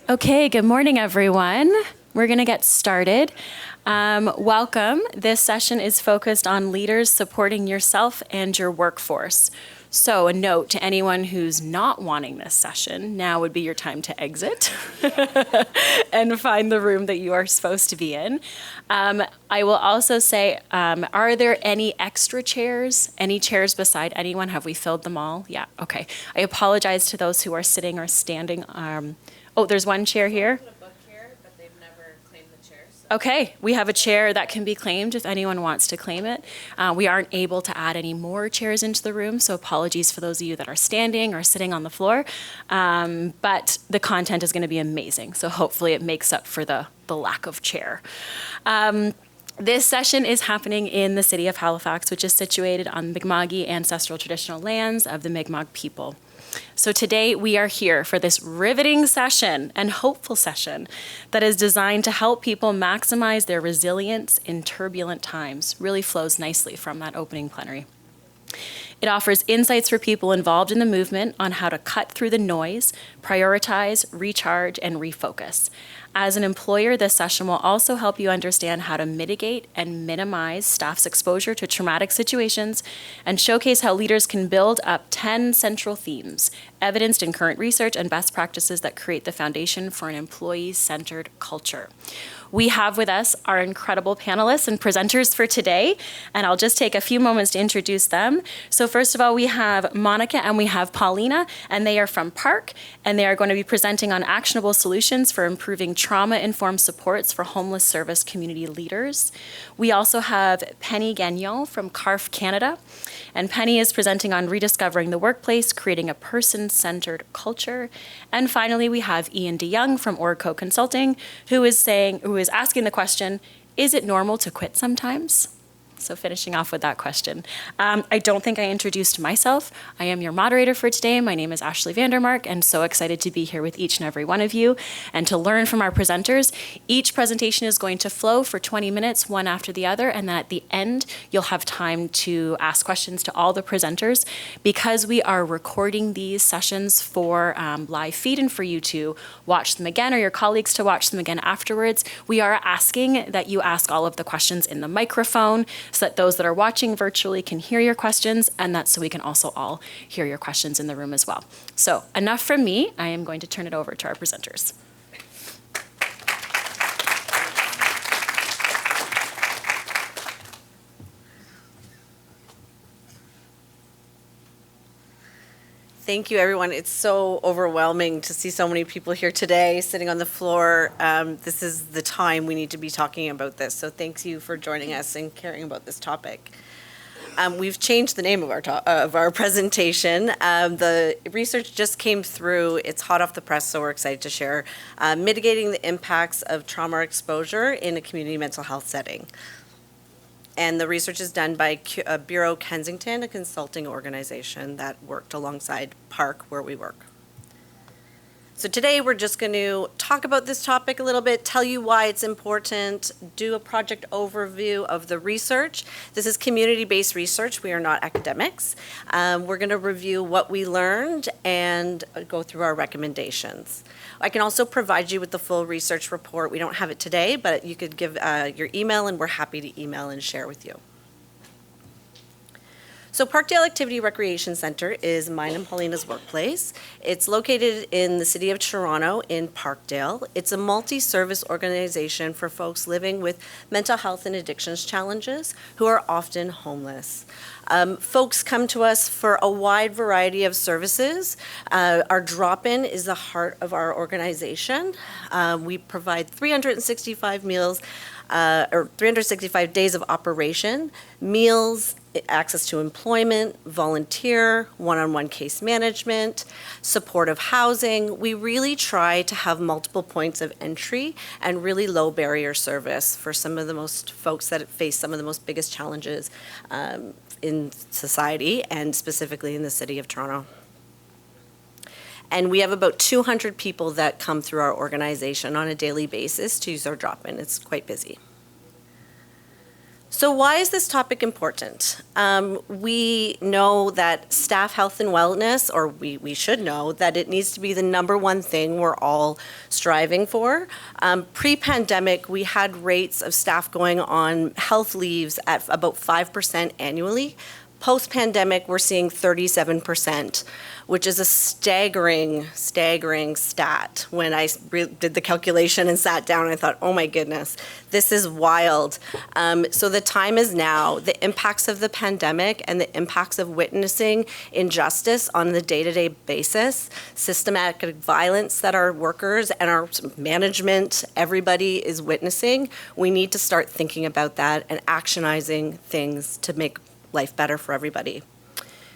Okay, good morning, everyone. We're going to get started. Welcome. This session is focused on leaders supporting yourself and your workforce. So a note to anyone who's not wanting this session, now would be your time to exit and find the room that you are supposed to be in. I will also say, are there any extra chairs? Any chairs beside anyone? Have we filled them all? Yeah, okay. I apologize to those who are sitting or standing. Oh, there's one chair here. Okay, we have a chair that can be claimed if anyone wants to claim it. We aren't able to add any more chairs into the room, so apologies for those of you that are standing or sitting on the floor. But the content is going to be amazing, so hopefully it makes up for the lack of chair. This session is happening in the city of Halifax, which is situated on Mi'kma'ki ancestral traditional lands of the Mi'kmaq people. So today we are here for this riveting session and hopeful session that is designed to help people maximize their resilience in turbulent times. Really flows nicely from that opening plenary. It offers insights for people involved in the movement on how to cut through the noise, prioritize, recharge, and refocus. As an employer, this session will also help you understand how to mitigate and minimize staff's exposure to traumatic situations and showcase how leaders can build up 10 central themes, evidenced in current research and best practices that create the foundation for an employee-centered culture. We have with us our incredible panelists and presenters for today, and I'll just take a few moments to introduce them. So first of all, we have Monica and we have Paulina, and they are from PARC, and they are going to be presenting on actionable solutions for improving trauma-informed supports for homeless service community leaders. We also have Penny Gagnon from CARF Canada, and Penny is presenting on rediscovering the workplace, creating a person-centered culture. And finally, we have Ian DeYoung from Orco Consulting, who is asking the question, is it normal to quit sometimes? So finishing off with that question. I don't think I introduced myself. I am your moderator for today. My name is Ashley Vandermark, and so excited to be here with each and every one of you and to learn from our presenters. Each presentation is going to flow for 20 minutes, one after the other, and then at the end, you'll have time to ask questions to all the presenters. Because we are recording these sessions for live feed and for you to watch them again or your colleagues to watch them again afterwards, we are asking that you ask all of the questions in the microphone, so that those that are watching virtually can hear your questions, and that's so we can also all hear your questions in the room as well. So enough from me. I am going to turn it over to our presenters. Thank you, everyone. It's so overwhelming to see so many people here today sitting on the floor. This is the time we need to be talking about this. So thanks you for joining us and caring about this topic. We've changed the name of our presentation. The research just came through. It's hot off the press, so we're excited to share mitigating the impacts of trauma exposure in a community mental health setting. And the research is done by Bureau Kensington, a consulting organization that worked alongside PARC, where we work. So today we're just going to talk about this topic a little bit, tell you why it's important, do a project overview of the research. This is community-based research. We are not academics. We're going to review what we learned and go through our recommendations. I can also provide you with the full research report. We don't have it today, but you could give your email, and we're happy to email and share with you. So Parkdale Activity Recreation Centre is mine and Paulina's workplace. It's located in the city of Toronto in Parkdale. It's a multi-service organization for folks living with mental health and addictions challenges who are often homeless. Folks come to us for a wide variety of services. Our drop-in is the heart of our organization. We provide 365 meals or 365 days of operation, meals, access to employment, volunteer, one-on-one case management, supportive housing. We really try to have multiple points of entry and really low barrier service for some of the most folks that face some of the most biggest challenges in society and specifically in the city of Toronto. And we have about 200 people that come through our organization on a daily basis to use our drop-in. It's quite busy. So why is this topic important? We know that staff health and wellness, or we should know that it needs to be the number one thing we're all striving for. Pre-pandemic, we had rates of staff going on health leaves at about 5% annually. Post-pandemic, we're seeing 37%, which is a staggering stat. When I did the calculation and sat down, I thought, oh my goodness, this is wild. So the time is now. The impacts of the pandemic and the impacts of witnessing injustice on the day-to-day basis, systematic violence that our workers and our management, everybody is witnessing, we need to start thinking about that and actionizing things to make life better for everybody.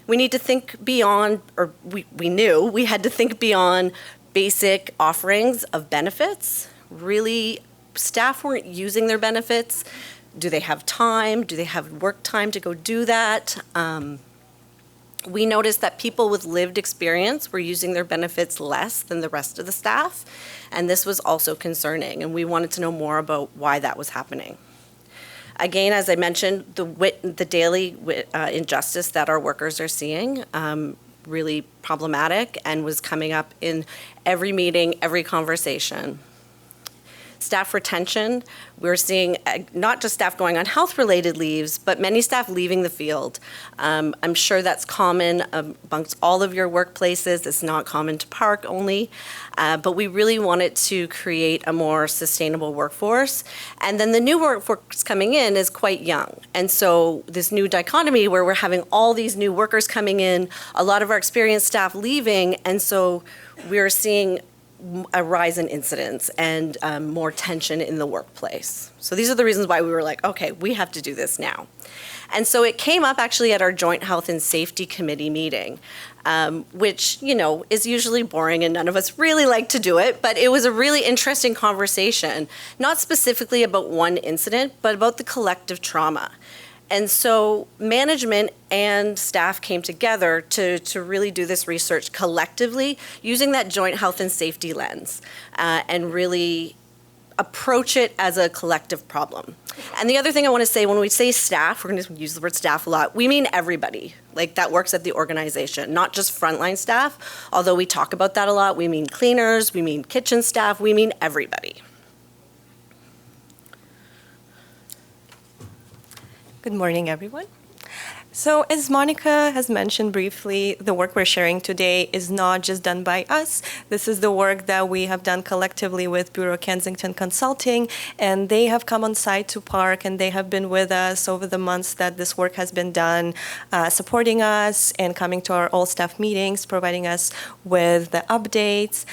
We need to think beyond, or we knew we had to think beyond basic offerings of benefits. Really, staff weren't using their benefits. Do they have time? Do they have work time to go do that? We noticed that people with lived experience were using their benefits less than the rest of the staff, and this was also concerning, and we wanted to know more about why that was happening. Again, as I mentioned, the daily injustice that our workers are seeing, really problematic and was coming up in every meeting, every conversation. Staff retention, we're seeing not just staff going on health-related leaves, but many staff leaving the field. I'm sure that's common amongst all of your workplaces. It's not common to Park only, but we really wanted to create a more sustainable workforce. And then the new workforce coming in is quite young. And so this new dichotomy where we're having all these new workers coming in, a lot of our experienced staff leaving, and so we're seeing a rise in incidents and more tension in the workplace. So these are the reasons why we were like, okay, we have to do this now. And so it came up actually at our Joint Health and Safety Committee meeting, which, you know, is usually boring and none of us really like to do it, but it was a really interesting conversation, not specifically about one incident, but about the collective trauma. And so management and staff came together to really do this research collectively using that joint health and safety lens and really approach it as a collective problem. And the other thing I want to say, when we say staff, we're going to use the word staff a lot, we mean everybody, like that works at the organization, not just frontline staff, although we talk about that a lot. We mean cleaners, we mean kitchen staff, we mean everybody. Good morning, everyone. So as Monica has mentioned briefly, the work we're sharing today is not just done by us. This is the work that we have done collectively with Bureau Kensington Consulting, and they have come on site to Park, and they have been with us over the months that this work has been done, supporting us and coming to our all-staff meetings, providing us with the updates.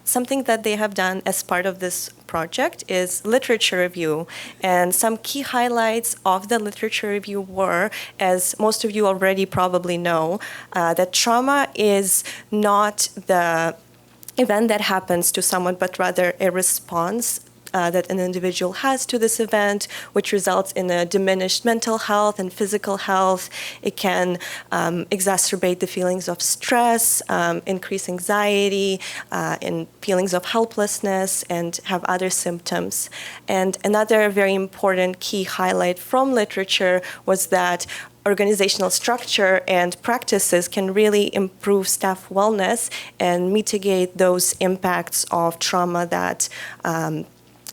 Something that they have done as part of this project is literature review, and some key highlights of the literature review were, as most of you already probably know, that trauma is not the event that happens to someone, but rather a response that an individual has to this event, which results in a diminished mental health and physical health. It can exacerbate the feelings of stress, increase anxiety, and feelings of helplessness, and have other symptoms. And another very important key highlight from literature was that organizational structure and practices can really improve staff wellness and mitigate those impacts of trauma that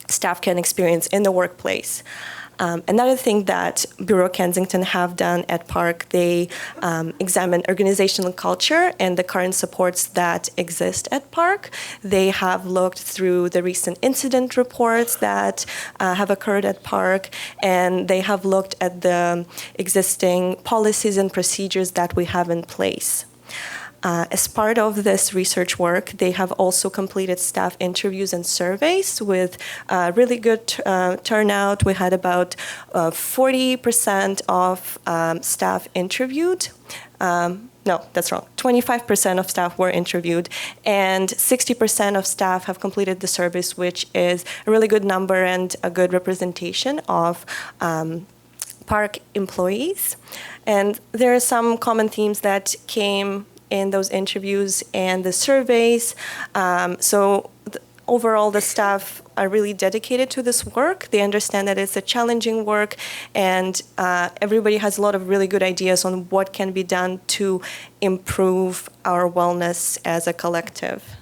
staff can experience in the workplace. Another thing that Bureau Kensington have done at Park, they examine organizational culture and the current supports that exist at Park. They have looked through the recent incident reports that have occurred at Park, and they have looked at the existing policies and procedures that we have in place. As part of this research work, they have also completed staff interviews and surveys with really good turnout. We had about 40% of staff interviewed. No, that's wrong. 25% of staff were interviewed, and 60% of staff have completed the surveys, which is a really good number and a good representation of Park employees. And there are some common themes that came in those interviews and the surveys. Overall, the staff are really dedicated to this work. They understand that it's a challenging work, and everybody has a lot of really good ideas on what can be done to improve our wellness as a collective.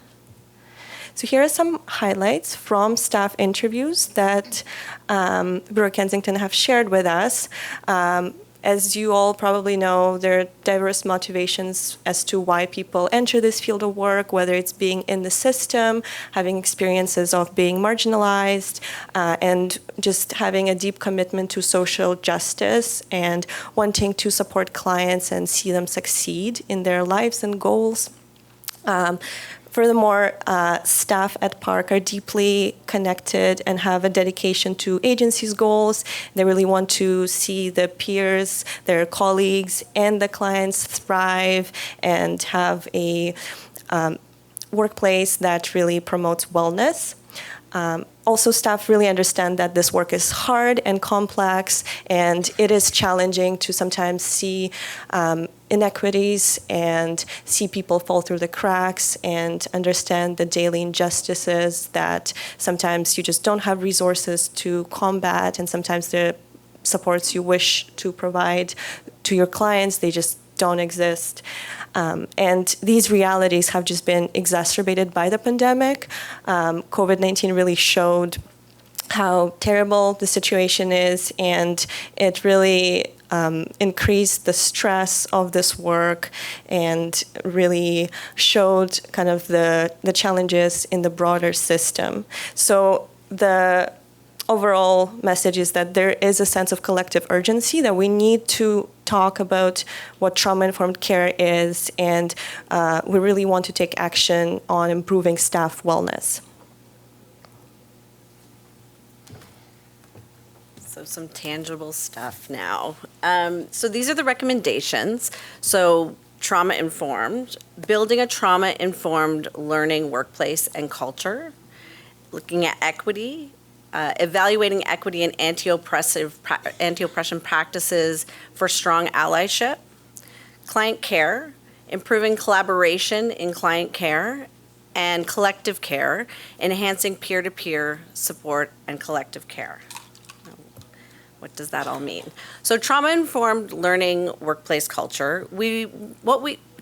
So here are some highlights from staff interviews that Bureau Kensington have shared with us. As you all probably know, there are diverse motivations as to why people enter this field of work, whether it's being in the system, having experiences of being marginalized, and just having a deep commitment to social justice and wanting to support clients and see them succeed in their lives and goals. Furthermore, staff at Park are deeply connected and have a dedication to agency's goals. They really want to see the peers, their colleagues, and the clients thrive and have a workplace that really promotes wellness. Also, staff really understand that this work is hard and complex, and it is challenging to sometimes see inequities and see people fall through the cracks and understand the daily injustices that sometimes you just don't have resources to combat, and sometimes the supports you wish to provide to your clients, they just don't exist. And these realities have just been exacerbated by the pandemic. COVID-19 really showed how terrible the situation is, and it really increased the stress of this work and really showed kind of the challenges in the broader system. So the overall message is that there is a sense of collective urgency, that we need to talk about what trauma-informed care is, and we really want to take action on improving staff wellness. So some tangible stuff now. So these are the recommendations. So trauma-informed, building a trauma-informed learning workplace and culture, looking at equity, evaluating equity and anti-oppression practices for strong allyship, client care, improving collaboration in client care, and collective care, enhancing peer-to-peer support and collective care. What does that all mean? So trauma-informed learning workplace culture,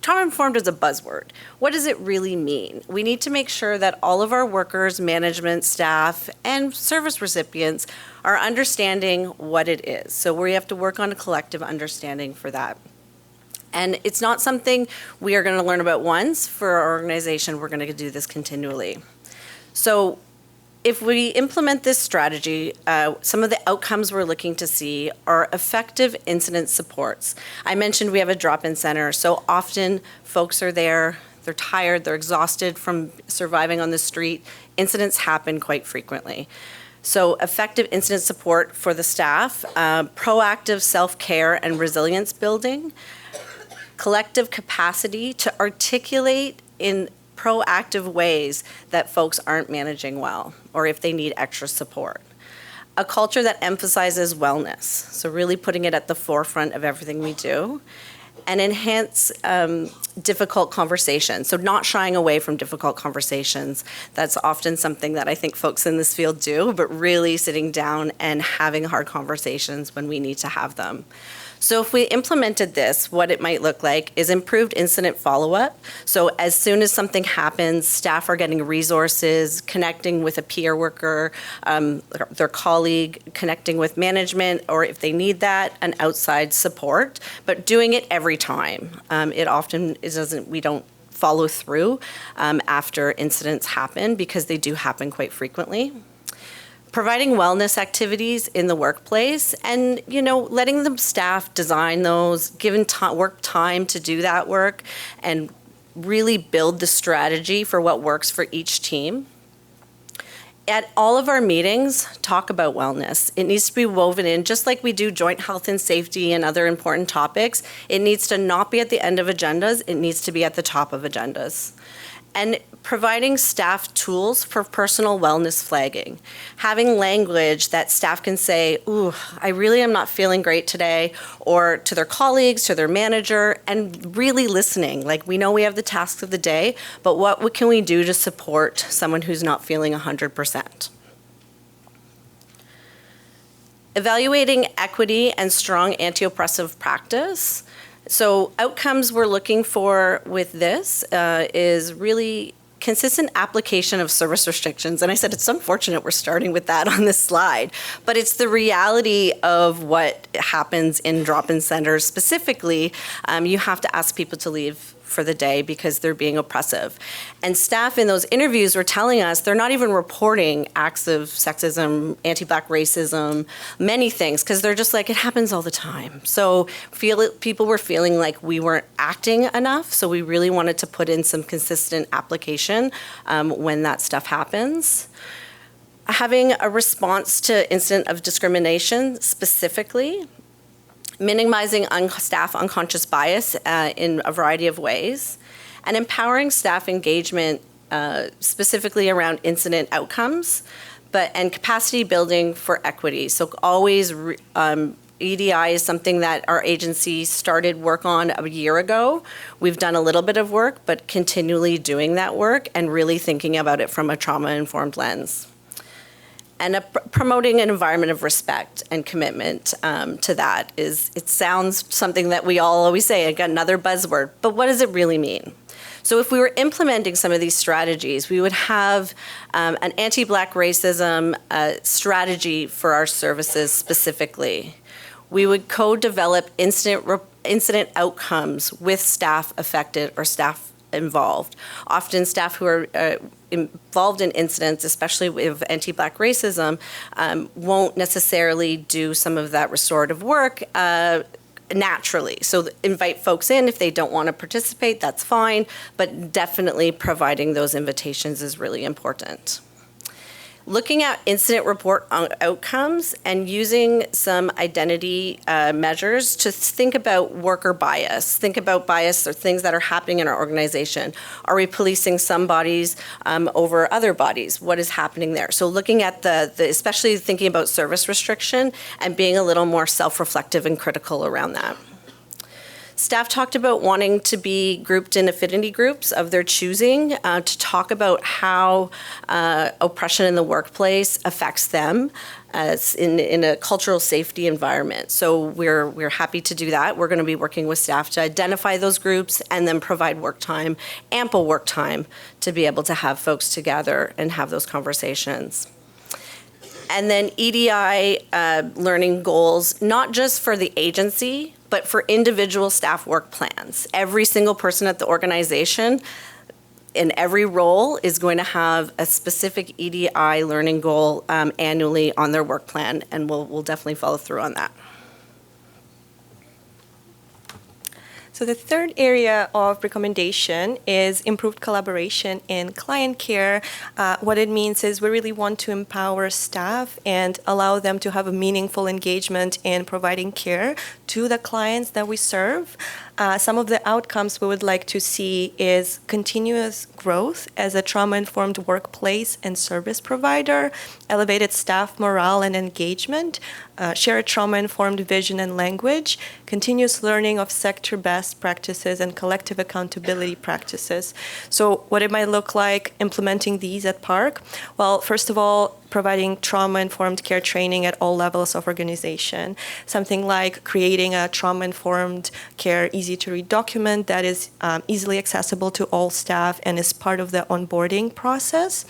trauma-informed is a buzzword. What does it really mean? We need to make sure that all of our workers, management, staff, and service recipients are understanding what it is. So we have to work on a collective understanding for that. And it's not something we are going to learn about once. For our organization, we're going to do this continually. So if we implement this strategy, some of the outcomes we're looking to see are effective incident supports. I mentioned we have a drop-in center, so often folks are there, they're tired, they're exhausted from surviving on the street. Incidents happen quite frequently. So effective incident support for the staff, proactive self-care and resilience building, collective capacity to articulate in proactive ways that folks aren't managing well, or if they need extra support. A culture that emphasizes wellness, so really putting it at the forefront of everything we do, and enhance difficult conversations, so not shying away from difficult conversations. That's often something that I think folks in this field do, but really sitting down and having hard conversations when we need to have them. So if we implemented this, what it might look like is improved incident follow-up. So as soon as something happens, staff are getting resources, connecting with a peer worker, their colleague, connecting with management, or if they need that, an outside support, but doing it every time. We don't follow through after incidents happen, because they do happen quite frequently. Providing wellness activities in the workplace, and letting the staff design those, given work time to do that work, and really build the strategy for what works for each team. At all of our meetings, talk about wellness. It needs to be woven in, just like we do joint health and safety and other important topics. It needs to not be at the end of agendas, it needs to be at the top of agendas. And providing staff tools for personal wellness flagging. Having language that staff can say, ooh, I really am not feeling great today, or to their colleagues, to their manager, and really listening. Like, we know we have the tasks of the day, but what can we do to support someone who's not feeling 100%? Evaluating equity and strong anti-oppressive practice. So outcomes we're looking for with this is really consistent application of service restrictions. And I said, it's unfortunate we're starting with that on this slide, but it's the reality of what happens in drop-in centers. Specifically, you have to ask people to leave for the day because they're being oppressive. And staff in those interviews were telling us they're not even reporting acts of sexism, anti-Black racism, many things, because they're just like, it happens all the time. So people were feeling like we weren't acting enough, so we really wanted to put in some consistent application when that stuff happens. Having a response to incident of discrimination specifically, minimizing staff unconscious bias in a variety of ways, and empowering staff engagement specifically around incident outcomes, and capacity building for equity. So always EDI is something that our agency started work on a year ago. We've done a little bit of work, but continually doing that work and really thinking about it from a trauma-informed lens. And promoting an environment of respect and commitment to that it sounds something that we all always say, again, another buzzword, but what does it really mean? So if we were implementing some of these strategies, we would have an anti-Black racism strategy for our services specifically. We would co-develop incident outcomes with staff affected or staff involved. Often staff who are involved in incidents, especially with anti-Black racism, won't necessarily do some of that restorative work naturally. So invite folks in. If they don't want to participate, that's fine, but definitely providing those invitations is really important. Looking at incident report outcomes and using some identity measures to think about worker bias. Think about bias or things that are happening in our organization. Are we policing some bodies over other bodies? What is happening there? So looking at especially thinking about service restriction and being a little more self-reflective and critical around that. Staff talked about wanting to be grouped in affinity groups of their choosing to talk about how oppression in the workplace affects them as in a cultural safety environment. So we're happy to do that. We're going to be working with staff to identify those groups and then provide work time, ample work time, to be able to have folks together and have those conversations. And then EDI learning goals, not just for the agency, but for individual staff work plans. Every single person at the organization in every role is going to have a specific EDI learning goal annually on their work plan, and we'll definitely follow through on that. So the third area of recommendation is improved collaboration in client care. What it means is we really want to empower staff and allow them to have a meaningful engagement in providing care to the clients that we serve. Some of the outcomes we would like to see is continuous growth as a trauma-informed workplace and service provider, elevated staff morale and engagement, shared trauma-informed vision and language, continuous learning of sector best practices and collective accountability practices. So what it might look like implementing these at Park? Well, first of all, providing trauma-informed care training at all levels of organization. Something like creating a trauma-informed care easy-to-read document that is easily accessible to all staff and is part of the onboarding process.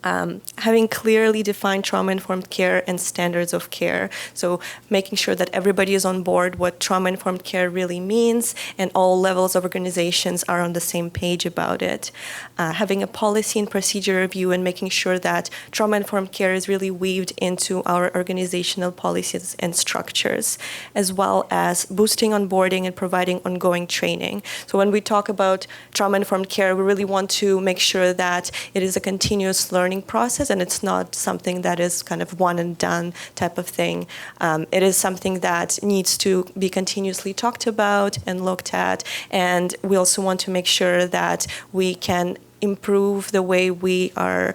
Having clearly defined trauma-informed care and standards of care. So making sure that everybody is on board what trauma-informed care really means and all levels of organizations are on the same page about it. Having a policy and procedure review and making sure that trauma-informed care is really weaved into our organizational policies and structures, as well as boosting onboarding and providing ongoing training. So when we talk about trauma-informed care, we really want to make sure that it is a continuous learning process and it's not something that is kind of one and done type of thing. It is something that needs to be continuously talked about and looked at, and we also want to make sure that we can improve the way we are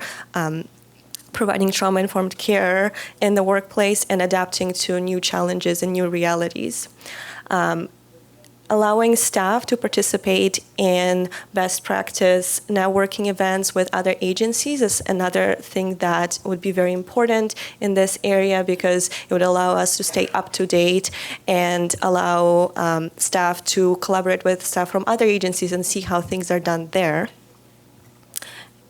providing trauma-informed care in the workplace and adapting to new challenges and new realities. allowing staff to participate in best practice networking events with other agencies is another thing that would be very important in this area, because it would allow us to stay up to date and allow staff to collaborate with staff from other agencies and see how things are done there.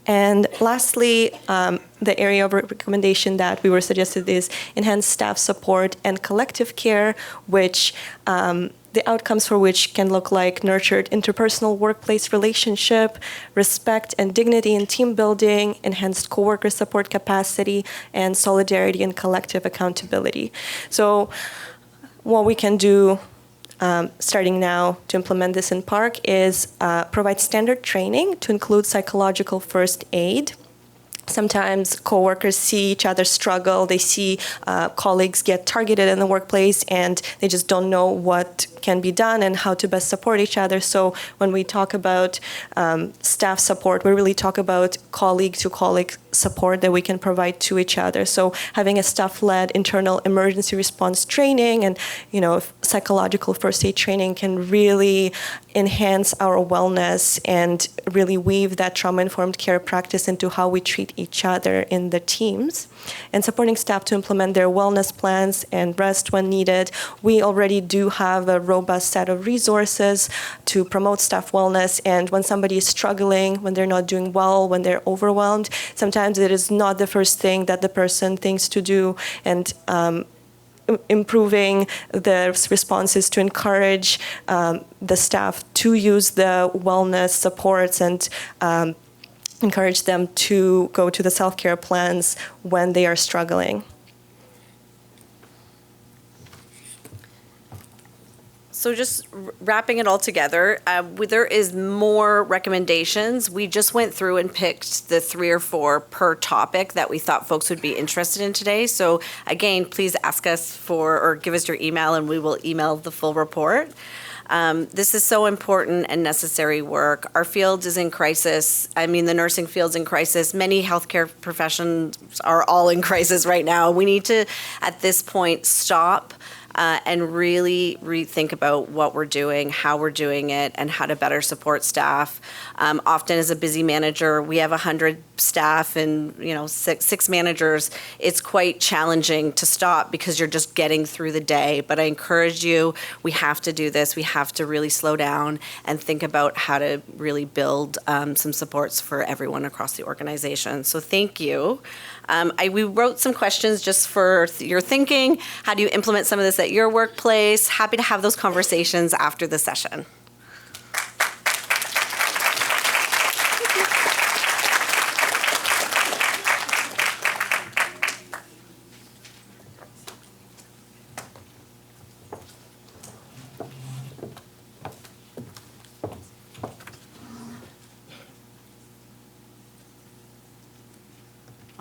And lastly, the area of recommendation that we were suggested is enhanced staff support and collective care, which the outcomes for which can look like nurtured interpersonal workplace relationship, respect and dignity in team building, enhanced coworker support capacity, and solidarity and collective accountability. So what we can do starting now to implement this in Park is provide standard training to include psychological first aid. Sometimes coworkers see each other struggle. They see colleagues get targeted in the workplace, and they just don't know what can be done and how to best support each other. So when we talk about staff support, we really talk about colleague-to-colleague support that we can provide to each other. So having a staff-led internal emergency response training and psychological first aid training can really enhance our wellness and really weave that trauma-informed care practice into how we treat each other in the teams. And supporting staff to implement their wellness plans and rest when needed. We already do have a robust set of resources to promote staff wellness, and when somebody is struggling, when they're not doing well, when they're overwhelmed, sometimes it is not the first thing that the person thinks to do, and improving the responses to encourage the staff to use the wellness supports and encourage them to go to the self-care plans when they are struggling. So just wrapping it all together, there is more recommendations. We just went through and picked the 3 or 4 per topic that we thought folks would be interested in today. So again, please ask us or give us your email and we will email the full report. This is so important and necessary work. Our field is in crisis. I mean, the nursing field's in crisis. Many healthcare professions are all in crisis right now. We need to, at this point, stop and really rethink about what we're doing, how we're doing it, and how to better support staff. Often as a busy manager, we have 100 staff and 6 managers. It's quite challenging to stop because you're just getting through the day. But I encourage you, we have to do this. We have to really slow down and think about how to really build some supports for everyone across the organization. So thank you. We wrote some questions just for your thinking. How do you implement some of this at your workplace? Happy to have those conversations after the session.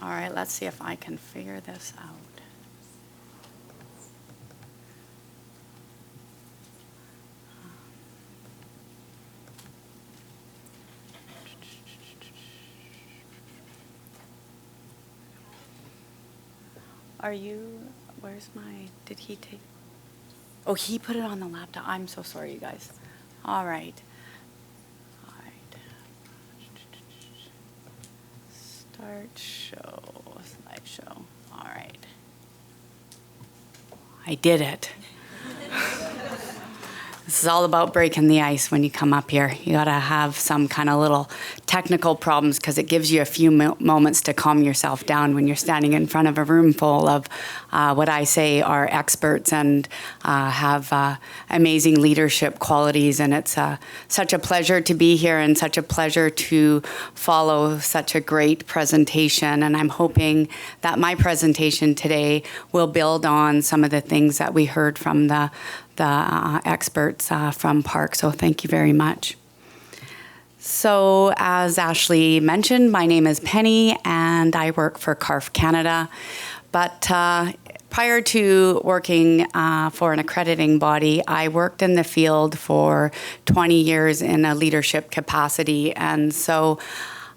All right, let's see if I can figure this out. Where's did he take, oh, he put it on the laptop. I'm so sorry, you guys. All right. Start show, slideshow. All right. I did it. This is all about breaking the ice when you come up here. You gotta have some kind of little technical problems because it gives you a few moments to calm yourself down when you're standing in front of a room full of what I say are experts and have amazing leadership qualities. And it's such a pleasure to be here and such a pleasure to follow such a great presentation. And I'm hoping that my presentation today will build on some of the things that we heard from the experts from Park. So thank you very much. So as Ashley mentioned, my name is Penny and I work for CARF Canada. But prior to working for an accrediting body, I worked in the field for 20 years in a leadership capacity. And so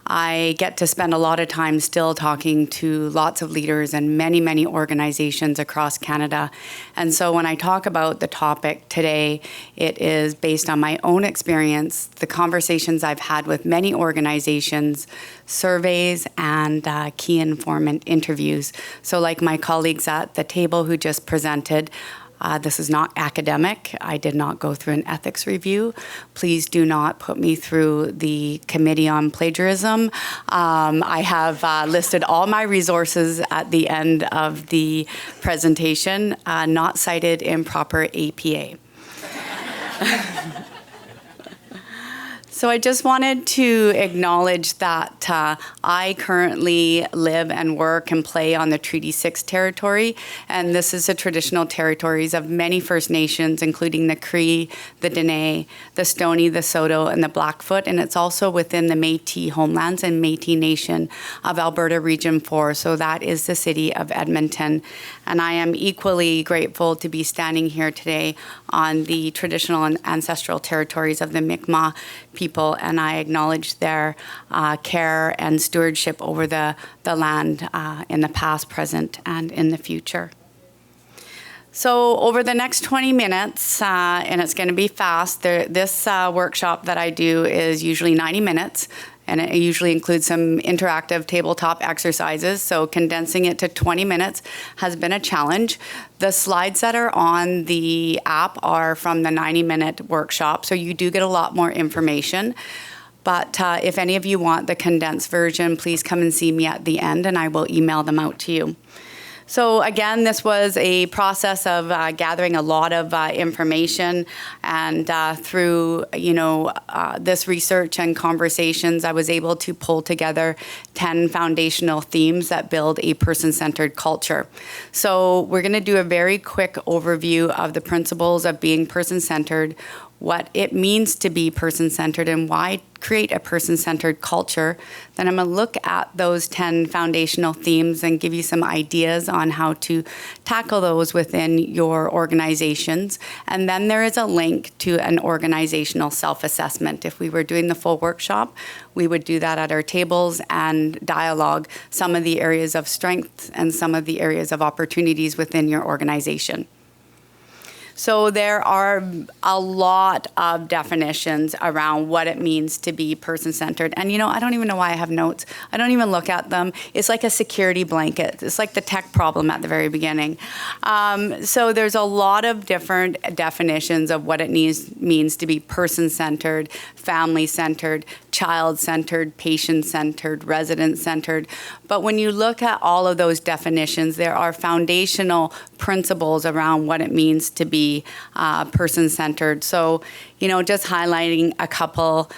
I get to spend a lot of time still talking to lots of leaders and many, many organizations across Canada. And so when I talk about the topic today, it is based on my own experience, the conversations I've had with many organizations, surveys, and key informant interviews. So like my colleagues at the table who just presented, this is not academic. I did not go through an ethics review. Please do not put me through the Committee on Plagiarism. I have listed all my resources at the end of the presentation, not cited in proper APA. So I just wanted to acknowledge that I currently live and work and play on the Treaty 6 territory, and this is the traditional territories of many First Nations, including the Cree, the Dene, the Stoney, the Saulteaux, and the Blackfoot, and it's also within the Métis homelands and Métis Nation of Alberta Region 4, so that is the city of Edmonton. And I am equally grateful to be standing here today on the traditional and ancestral territories of the Mi'kmaq people, and I acknowledge their care and stewardship over the land in the past, present, and in the future. So over the next 20 minutes, and it's going to be fast, this workshop that I do is usually 90 minutes. And it usually includes some interactive tabletop exercises. So condensing it to 20 minutes has been a challenge. The slides that are on the app are from the 90-minute workshop. So you do get a lot more information. But if any of you want the condensed version, please come and see me at the end and I will email them out to you. So again, this was a process of gathering a lot of information, and through this research and conversations, I was able to pull together 10 foundational themes that build a person-centered culture. So we're going to do a very quick overview of the principles of being person-centered, what it means to be person-centered, and why create a person-centered culture. Then I'm going to look at those 10 foundational themes and give you some ideas on how to tackle those within your organizations. And then there is a link to an organizational self-assessment. If we were doing the full workshop, we would do that at our tables and dialogue some of the areas of strength and some of the areas of opportunities within your organization. So there are a lot of definitions around what it means to be person-centered. And I don't even know why I have notes. I don't even look at them. It's like a security blanket. It's like the tech problem at the very beginning. So there's a lot of different definitions of what it means to be person-centered, family-centered, child-centered, patient-centered, resident-centered. But when you look at all of those definitions, there are foundational principles around what it means to be person-centered. So, just highlighting a couple,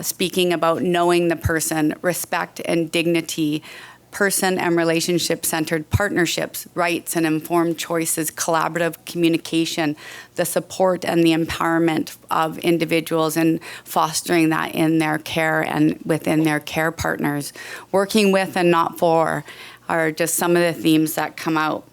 speaking about knowing the person, respect and dignity, person and relationship-centered partnerships, rights and informed choices, collaborative communication, the support and the empowerment of individuals and fostering that in their care and within their care partners. Working with and not for are just some of the themes that come out.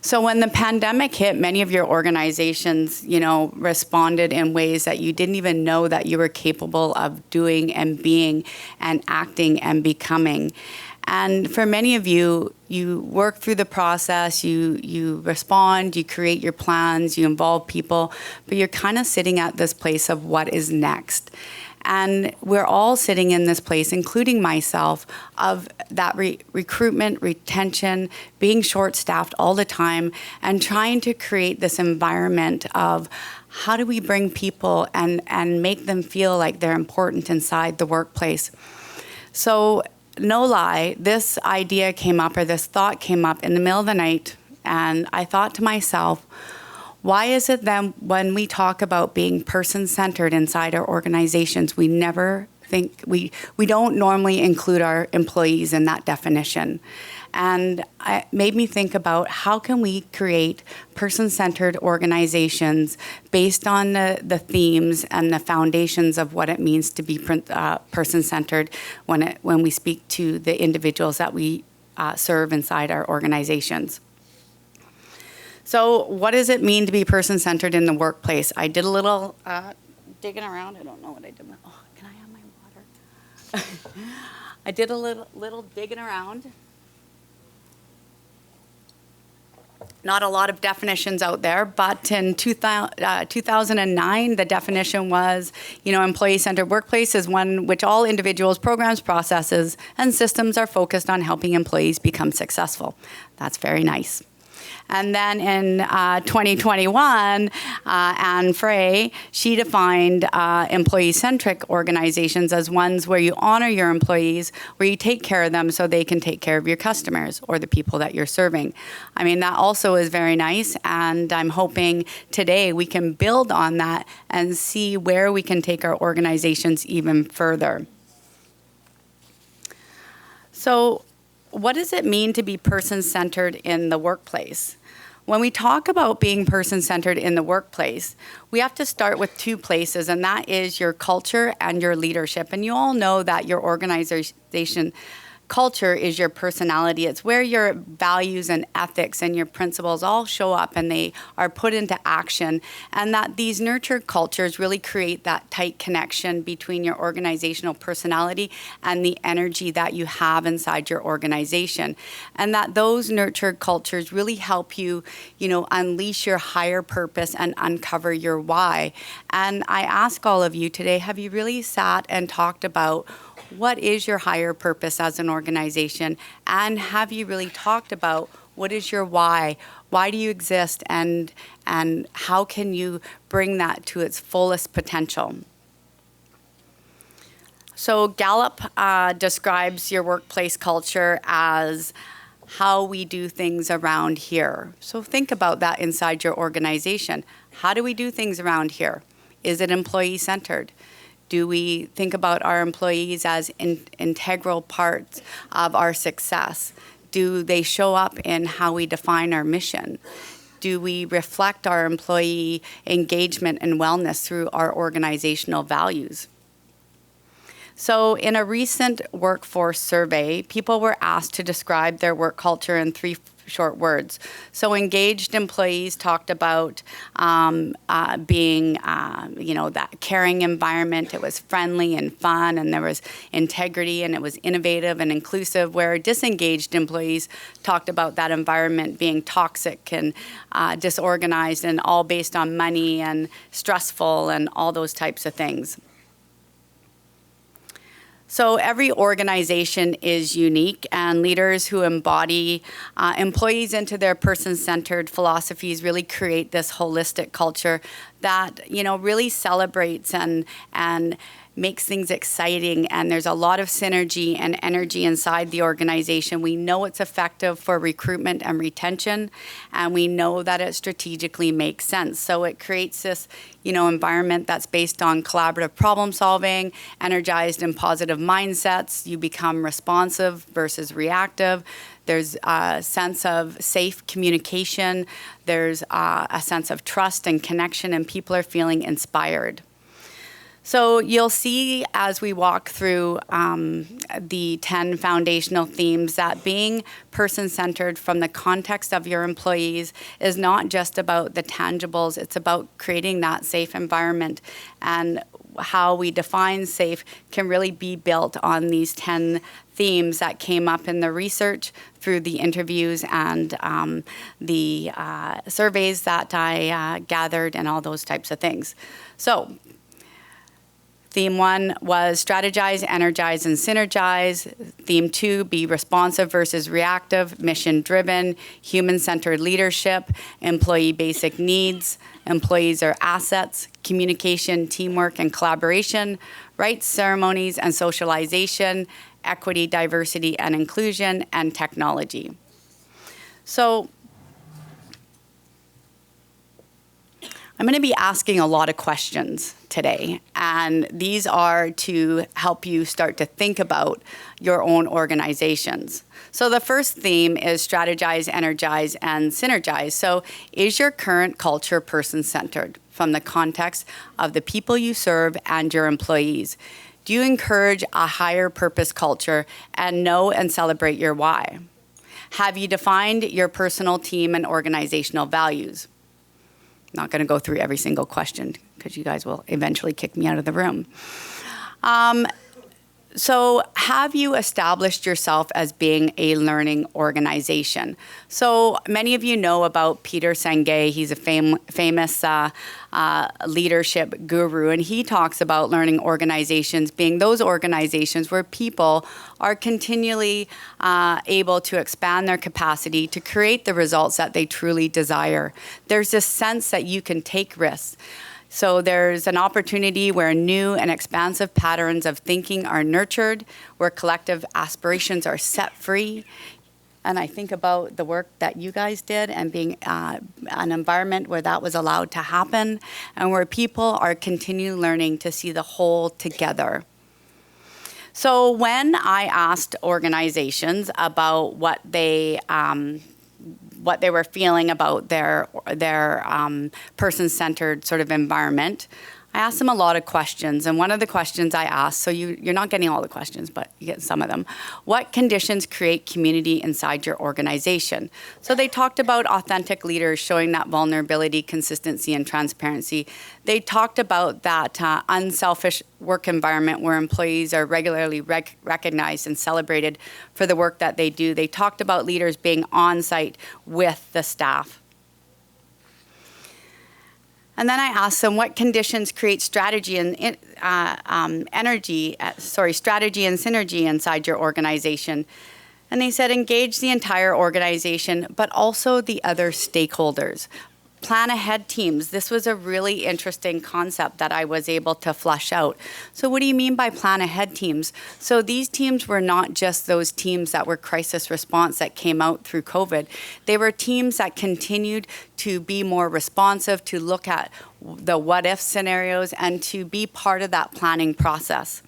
So when the pandemic hit, many of your organizations, responded in ways that you didn't even know that you were capable of doing and being and acting and becoming. And for many of you, you work through the process, you respond, you create your plans, you involve people, but you're kind of sitting at this place of what is next. And we're all sitting in this place, including myself, of that recruitment, retention, being short-staffed all the time, and trying to create this environment of how do we bring people and make them feel like they're important inside the workplace. So no lie, this idea came up, or this thought came up in the middle of the night, and I thought to myself, why is it then when we talk about being person-centered inside our organizations, we never think, we don't normally include our employees in that definition? And it made me think about how can we create person-centered organizations based on the themes and the foundations of what it means to be person-centered when we speak to the individuals that we serve inside our organizations. So what does it mean to be person-centered in the workplace? I did a little digging around. I don't know what I did. Oh, can I have my water? I did a little digging around. Not a lot of definitions out there, but in 2009, the definition was, employee-centered workplace is one which all individuals, programs, processes, and systems are focused on helping employees become successful. That's very nice. And then in 2021, Anne Frey, she defined employee-centric organizations as ones where you honor your employees, where you take care of them so they can take care of your customers or the people that you're serving. I mean, that also is very nice, and I'm hoping today we can build on that and see where we can take our organizations even further. So, what does it mean to be person-centered in the workplace? When we talk about being person-centered in the workplace, we have to start with two places, and that is your culture and your leadership. And you all know that your organization culture is your personality. It's where your values and ethics and your principles all show up and they are put into action. And that these nurtured cultures really create that tight connection between your organizational personality and the energy that you have inside your organization. And that those nurtured cultures really help you, unleash your higher purpose and uncover your why. And I ask all of you today, have you really sat and talked about what is your higher purpose as an organization? And have you really talked about what is your why? Why do you exist? And how can you bring that to its fullest potential? So Gallup describes your workplace culture as how we do things around here. So think about that inside your organization. How do we do things around here? Is it employee-centered? Do we think about our employees as integral parts of our success? Do they show up in how we define our mission? Do we reflect our employee engagement and wellness through our organizational values? So in a recent workforce survey, people were asked to describe their work culture in 3 short words. So engaged employees talked about being, that caring environment. It was friendly and fun, and there was integrity, and it was innovative and inclusive, where disengaged employees talked about that environment being toxic and disorganized and all based on money and stressful and all those types of things. So every organization is unique, and leaders who embody employees into their person-centered philosophies really create this holistic culture that, really celebrates and makes things exciting, and there's a lot of synergy and energy inside the organization. We know it's effective for recruitment and retention, and we know that it strategically makes sense. So it creates this, environment that's based on collaborative problem solving, energized and positive mindsets. You become responsive versus reactive. There's a sense of safe communication. There's a sense of trust and connection, and people are feeling inspired. So you'll see as we walk through the 10 foundational themes that being person-centered from the context of your employees is not just about the tangibles, it's about creating that safe environment. And how we define safe can really be built on these 10 themes that came up in the research through the interviews and the surveys that I gathered and all those types of things. So Theme 1 was strategize, energize, and synergize. Theme 2, be responsive versus reactive, mission-driven, human-centered leadership, employee basic needs, employees are assets, communication, teamwork, and collaboration, rights, ceremonies, and socialization, equity, diversity, and inclusion, and technology. So I'm going to be asking a lot of questions today, and these are to help you start to think about your own organizations. So the first theme is strategize, energize, and synergize. So is your current culture person-centered from the context of the people you serve and your employees? Do you encourage a higher purpose culture and know and celebrate your why? Have you defined your personal team and organizational values? Not going to go through every single question because you guys will eventually kick me out of the room. So have you established yourself as being a learning organization? So many of you know about Peter Senge. He's a famous leadership guru, and he talks about learning organizations being those organizations where people are continually able to expand their capacity to create the results that they truly desire. There's this sense that you can take risks. So there's an opportunity where new and expansive patterns of thinking are nurtured, where collective aspirations are set free. And I think about the work that you guys did and being an environment where that was allowed to happen and where people are continually learning to see the whole together. So when I asked organizations about what they were feeling about their person-centered sort of environment, I asked them a lot of questions. And one of the questions I asked, so you're not getting all the questions, but you get some of them. What conditions create community inside your organization? So they talked about authentic leaders showing that vulnerability, consistency, and transparency. They talked about that unselfish work environment where employees are regularly recognized and celebrated for the work that they do. They talked about leaders being on site with the staff. And then I asked them what conditions create strategy and strategy and synergy inside your organization. And they said engage the entire organization, but also the other stakeholders. Plan ahead teams. This was a really interesting concept that I was able to flesh out. So what do you mean by plan ahead teams? So these teams were not just those teams that were crisis response that came out through COVID. They were teams that continued to be more responsive, to look at the what if scenarios and to be part of that planning process.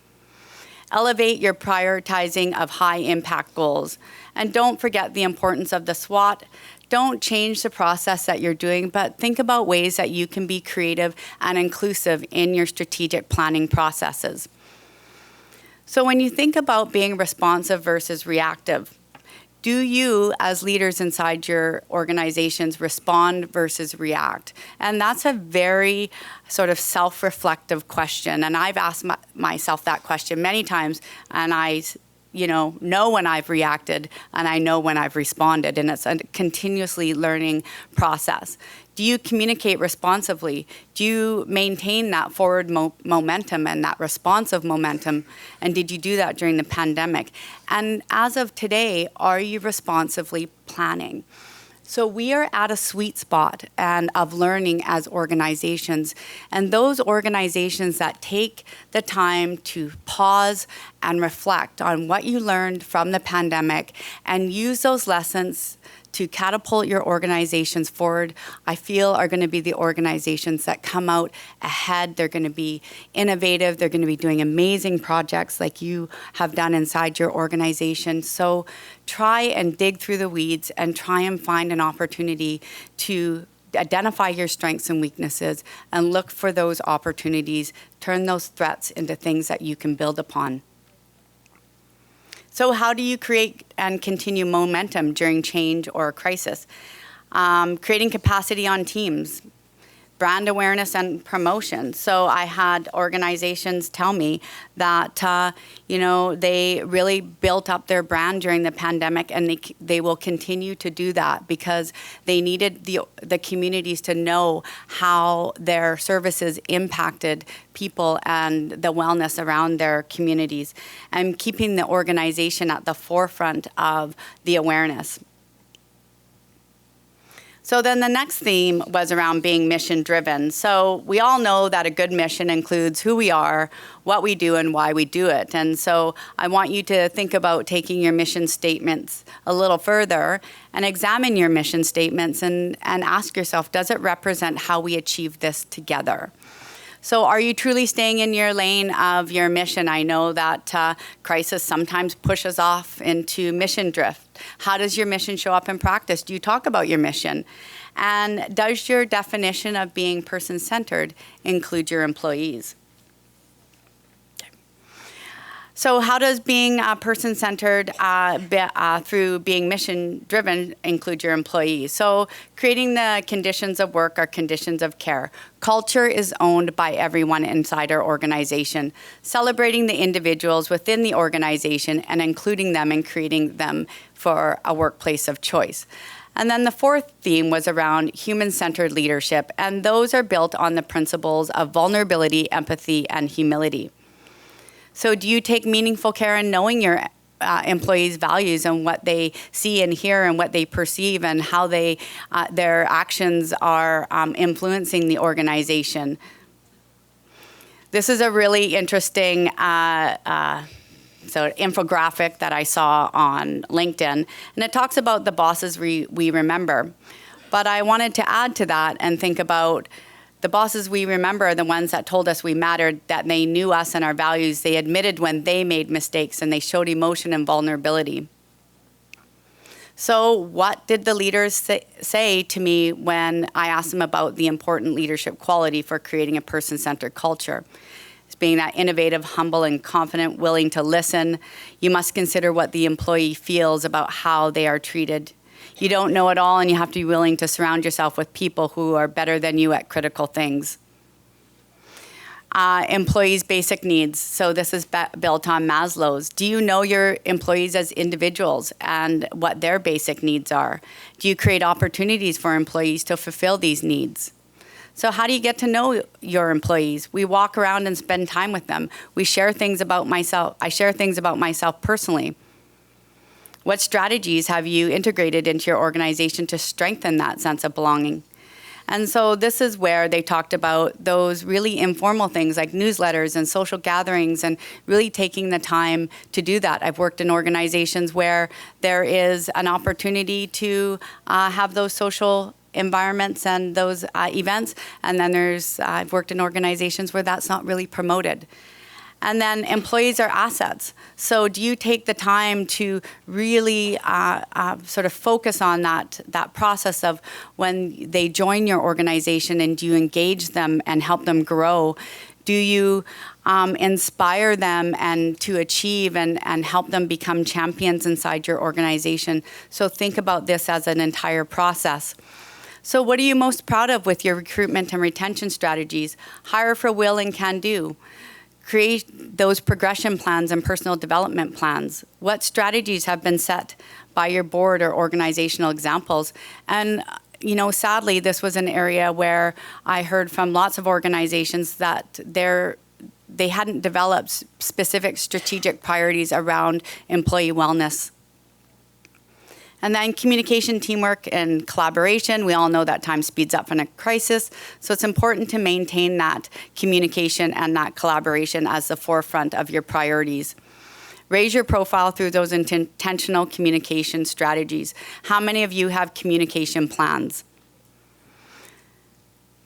Elevate your prioritizing of high impact goals. And don't forget the importance of the SWOT. Don't change the process that you're doing, but think about ways that you can be creative and inclusive in your strategic planning processes. So when you think about being responsive versus reactive, do you, as leaders inside your organizations, respond versus react? And that's a very sort of self-reflective question. And I've asked myself that question many times, and I know when I've reacted and I know when I've responded, and it's a continuously learning process. Do you communicate responsively? Do you maintain that forward momentum and that responsive momentum? And did you do that during the pandemic? And as of today, are you responsively planning? So we are at a sweet spot of learning as organizations. And those organizations that take the time to pause and reflect on what you learned from the pandemic and use those lessons to catapult your organizations forward, I feel are going to be the organizations that come out ahead. They're going to be innovative. They're going to be doing amazing projects like you have done inside your organization. So try and dig through the weeds and try and find an opportunity to identify your strengths and weaknesses and look for those opportunities, turn those threats into things that you can build upon. So how do you create and continue momentum during change or crisis? Creating capacity on teams, brand awareness and promotion. So I had organizations tell me that, they really built up their brand during the pandemic, and they will continue to do that because they needed the communities to know how their services impacted people and the wellness around their communities, and keeping the organization at the forefront of the awareness. So then the next theme was around being mission driven. So we all know that a good mission includes who we are, what we do, and why we do it. And so I want you to think about taking your mission statements a little further and examine your mission statements and ask yourself, does it represent how we achieve this together? So are you truly staying in your lane of your mission? I know that crisis sometimes pushes off into mission drift. How does your mission show up in practice? Do you talk about your mission? And does your definition of being person-centered include your employees? So how does being person-centered through being mission-driven include your employees? So creating the conditions of work are conditions of care. Culture is owned by everyone inside our organization. Celebrating the individuals within the organization and including them and creating them for a workplace of choice. And then the fourth theme was around human-centered leadership, and those are built on the principles of vulnerability, empathy, and humility. So do you take meaningful care in knowing your employees' values and what they see and hear and what they perceive and how their actions are influencing the organization? This is a really interesting infographic that I saw on LinkedIn, and it talks about the bosses we remember. But I wanted to add to that and think about the bosses we remember are the ones that told us we mattered, that they knew us and our values. They admitted when they made mistakes, and they showed emotion and vulnerability. So what did the leaders say to me when I asked them about the important leadership quality for creating a person-centered culture? It's being that innovative, humble, and confident, willing to listen. You must consider what the employee feels about how they are treated. You don't know it all, and you have to be willing to surround yourself with people who are better than you at critical things. Employees' basic needs. So this is built on Maslow's. Do you know your employees as individuals and what their basic needs are? Do you create opportunities for employees to fulfill these needs? So how do you get to know your employees? We walk around and spend time with them. We share things about myself. I share things about myself personally. What strategies have you integrated into your organization to strengthen that sense of belonging? And so this is where they talked about those really informal things like newsletters and social gatherings and really taking the time to do that. I've worked in organizations where there is an opportunity to have those social environments and those events. And then I've worked in organizations where that's not really promoted. And then employees are assets. So do you take the time to really sort of focus on that process of when they join your organization, and do you engage them and help them grow? Do you inspire them and to achieve and help them become champions inside your organization? So think about this as an entire process. So what are you most proud of with your recruitment and retention strategies? Hire for will and can do. Create those progression plans and personal development plans. What strategies have been set by your board or organizational examples? And, sadly, this was an area where I heard from lots of organizations that they hadn't developed specific strategic priorities around employee wellness. And then communication, teamwork, and collaboration. We all know that time speeds up in a crisis. So it's important to maintain that communication and that collaboration as the forefront of your priorities. Raise your profile through those intentional communication strategies. How many of you have communication plans?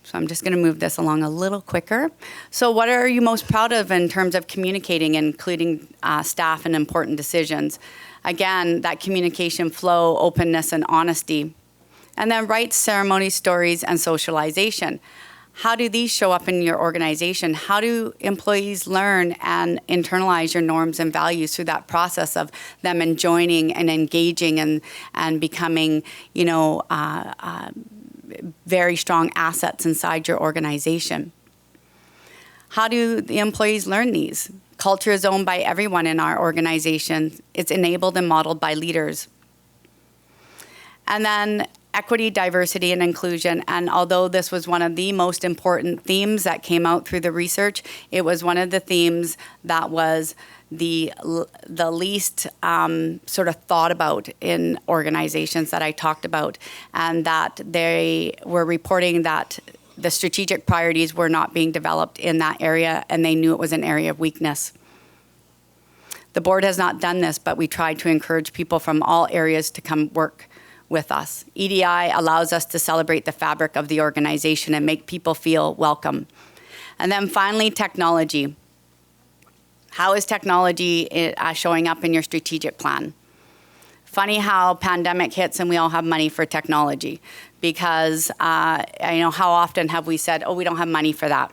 So I'm just going to move this along a little quicker. So what are you most proud of in terms of communicating, including staff and important decisions? Again, that communication flow, openness, and honesty. And then rites, ceremonies, stories, and socialization. How do these show up in your organization? How do employees learn and internalize your norms and values through that process of them joining and engaging and becoming, very strong assets inside your organization? How do the employees learn these? Culture is owned by everyone in our organization. It's enabled and modeled by leaders. And then equity, diversity, and inclusion. And although this was one of the most important themes that came out through the research, it was one of the themes that was the least sort of thought about in organizations that I talked about, and that they were reporting that the strategic priorities were not being developed in that area, and they knew it was an area of weakness. The board has not done this, but we tried to encourage people from all areas to come work with us. EDI allows us to celebrate the fabric of the organization and make people feel welcome. And then finally, technology. How is technology showing up in your strategic plan? Funny how pandemic hits and we all have money for technology, because how often have we said, oh, we don't have money for that.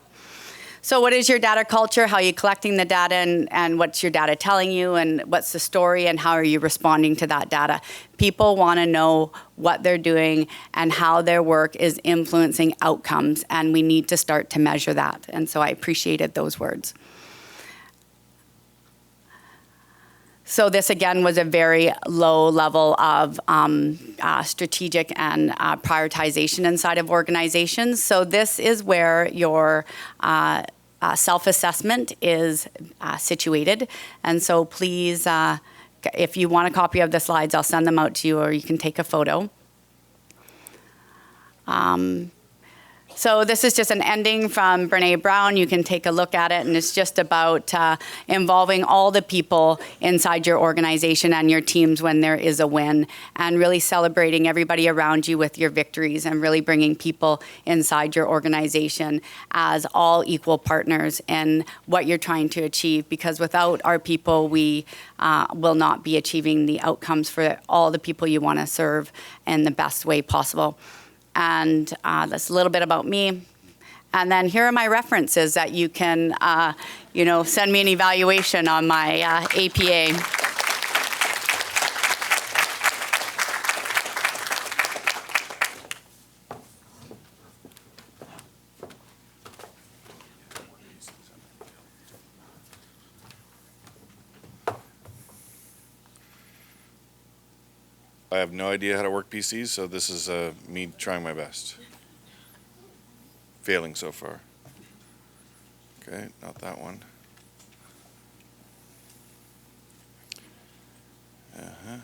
So what is your data culture? How are you collecting the data, and what's your data telling you, and what's the story, and how are you responding to that data? People want to know what they're doing and how their work is influencing outcomes, and we need to start to measure that. And so I appreciated those words. So this, again, was a very low level of strategic and prioritization inside of organizations. So this is where your self-assessment is situated. And so please, if you want a copy of the slides, I'll send them out to you, or you can take a photo. So this is just an ending from Brene Brown. You can take a look at it, and it's just about involving all the people inside your organization and your teams when there is a win, and really celebrating everybody around you with your victories, and really bringing people inside your organization as all equal partners in what you're trying to achieve, because without our people, we will not be achieving the outcomes for all the people you want to serve in the best way possible. And that's a little bit about me. And then here are my references that you can, send me an evaluation on my APA. I have no idea how to work PCs, so this is me trying my best. Failing so far. Okay, not that one. Uh-huh.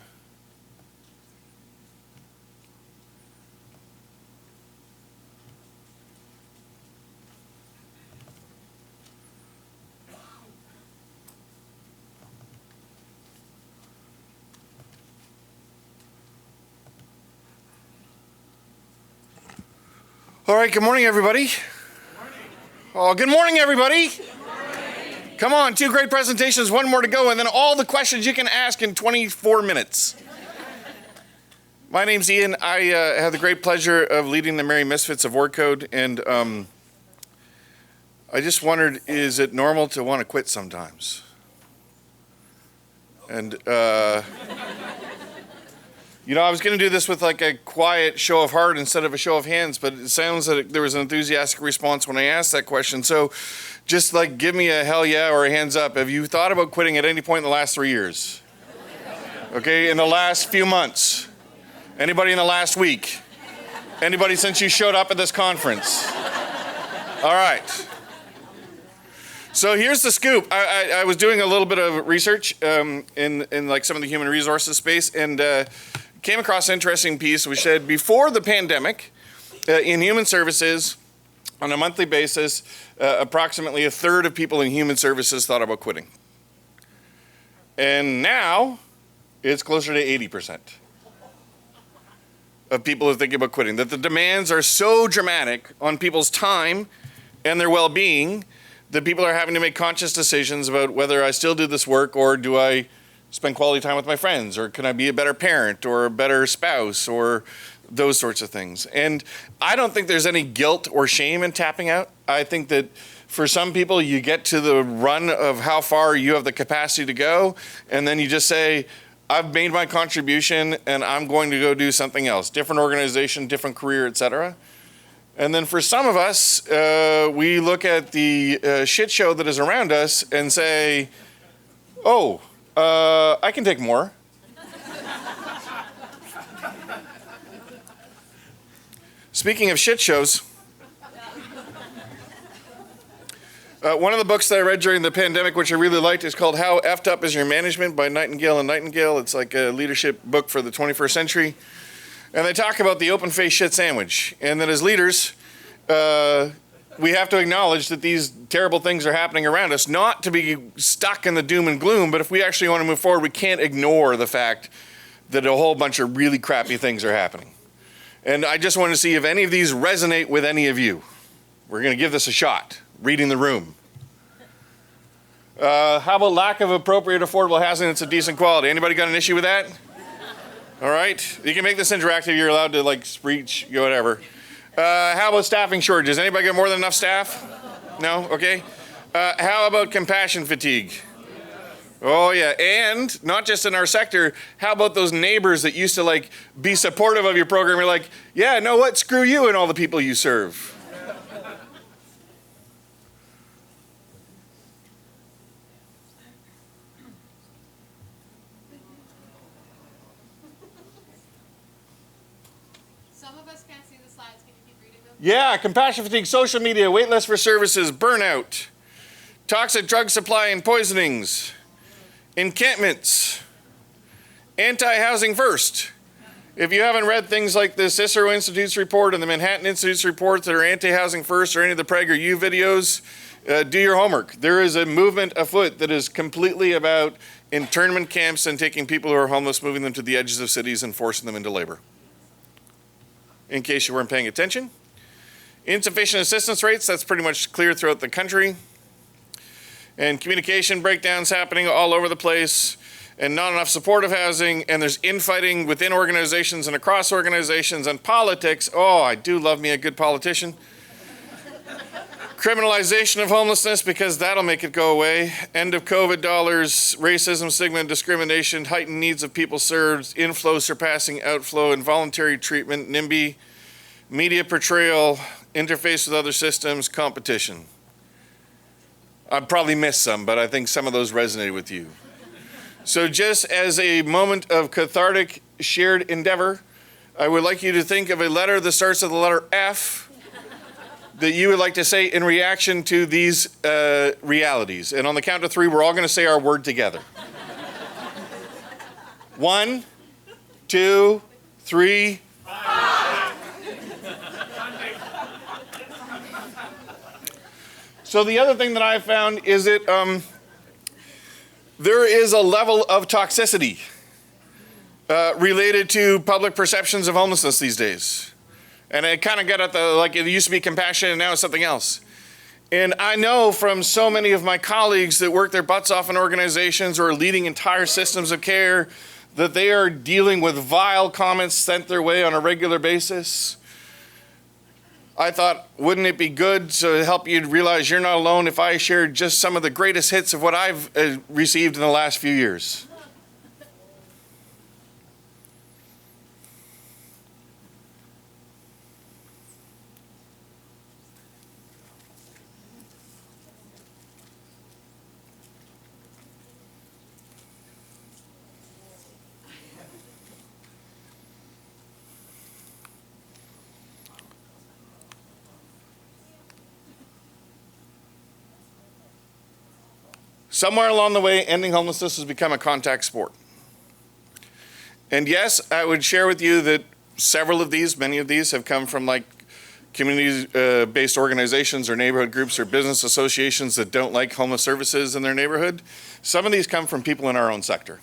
All right, good morning, everybody. Good morning. Oh, good morning, everybody. Good morning. Come on, 2 great presentations, 1 more to go, and then all the questions you can ask in 24 minutes. My name's Ian. I have the great pleasure of leading the Merry Misfits of Word Code, and I just wondered, is it normal to want to quit sometimes? And I was going to do this with like a quiet show of heart instead of a show of hands, but it sounds that there was an enthusiastic response when I asked that question. So just like give me a hell yeah or a hands up. Have you thought about quitting at any point in the last 3 years? Okay, in the last few months? Anybody in the last week? Anybody since you showed up at this conference? All right. So here's the scoop. I was doing a little bit of research in like some of the human resources space, and came across an interesting piece which said before the pandemic, in human services, on a monthly basis, approximately 1/3 of people in human services thought about quitting. And now, it's closer to 80% of people are thinking about quitting. That the demands are so dramatic on people's time and their well-being that people are having to make conscious decisions about whether I still do this work, or do I spend quality time with my friends, or can I be a better parent or a better spouse, or those sorts of things. And I don't think there's any guilt or shame in tapping out. I think that for some people, you get to the run of how far you have the capacity to go, and then you just say, I've made my contribution and I'm going to go do something else, different organization, different career, etc. And then for some of us, we look at the shit show that is around us and say, oh, I can take more. Speaking of shit shows, one of the books that I read during the pandemic, which I really liked, is called How Effed Up Is Your Management by Nightingale and Nightingale. It's like a leadership book for the 21st century. And they talk about the open-faced shit sandwich. And that as leaders, we have to acknowledge that these terrible things are happening around us, not to be stuck in the doom and gloom, but if we actually want to move forward, we can't ignore the fact that a whole bunch of really crappy things are happening. And I just want to see if any of these resonate with any of you. We're going to give this a shot. Reading the room. How about lack of appropriate affordable housing that's of decent quality? Anybody got an issue with that? All right. You can make this interactive. You're allowed to like speech, whatever. How about staffing shortages? Anybody got more than enough staff? No? Okay. How about compassion fatigue? Oh yeah, and not just in our sector, how about those neighbors that used to like be supportive of your program? You're like, yeah, know what, screw you and all the people you serve. Some of us can't see the slides. Can you keep reading them? Yeah, compassion fatigue, social media, wait lists for services, burnout, toxic drug supply and poisonings, encampments, anti-housing first. If you haven't read things like the Cicero Institute's report and the Manhattan Institute's report that are anti-housing first or any of the Prager U videos, do your homework. There is a movement afoot that is completely about internment camps and taking people who are homeless, moving them to the edges of cities and forcing them into labor. In case you weren't paying attention. Insufficient assistance rates, that's pretty much clear throughout the country. And communication breakdowns happening all over the place, and not enough supportive housing, and there's infighting within organizations and across organizations, and politics. Oh, I do love me a good politician. Criminalization of homelessness, because that'll make it go away. End of COVID dollars, racism, stigma, and discrimination, heightened needs of people served, inflow surpassing outflow, involuntary treatment, NIMBY, media portrayal, interface with other systems, competition. I probably missed some, but I think some of those resonated with you. So just as a moment of cathartic shared endeavor, I would like you to think of a letter that starts with the letter F that you would like to say in reaction to these realities. And on the count of 3, we're all going to say our word together. 1, 2, 3. So the other thing that I found is that there is a level of toxicity related to public perceptions of homelessness these days. And it kind of got at the, like it used to be compassion and now it's something else. And I know from so many of my colleagues that work their butts off in organizations or are leading entire systems of care that they are dealing with vile comments sent their way on a regular basis. I thought, wouldn't it be good to help you realize you're not alone if I shared just some of the greatest hits of what I've received in the last few years? Somewhere along the way, ending homelessness has become a contact sport. And yes, I would share with you that several of these, many of these have come from like community-based organizations or neighborhood groups or business associations that don't like homeless services in their neighborhood. Some of these come from people in our own sector.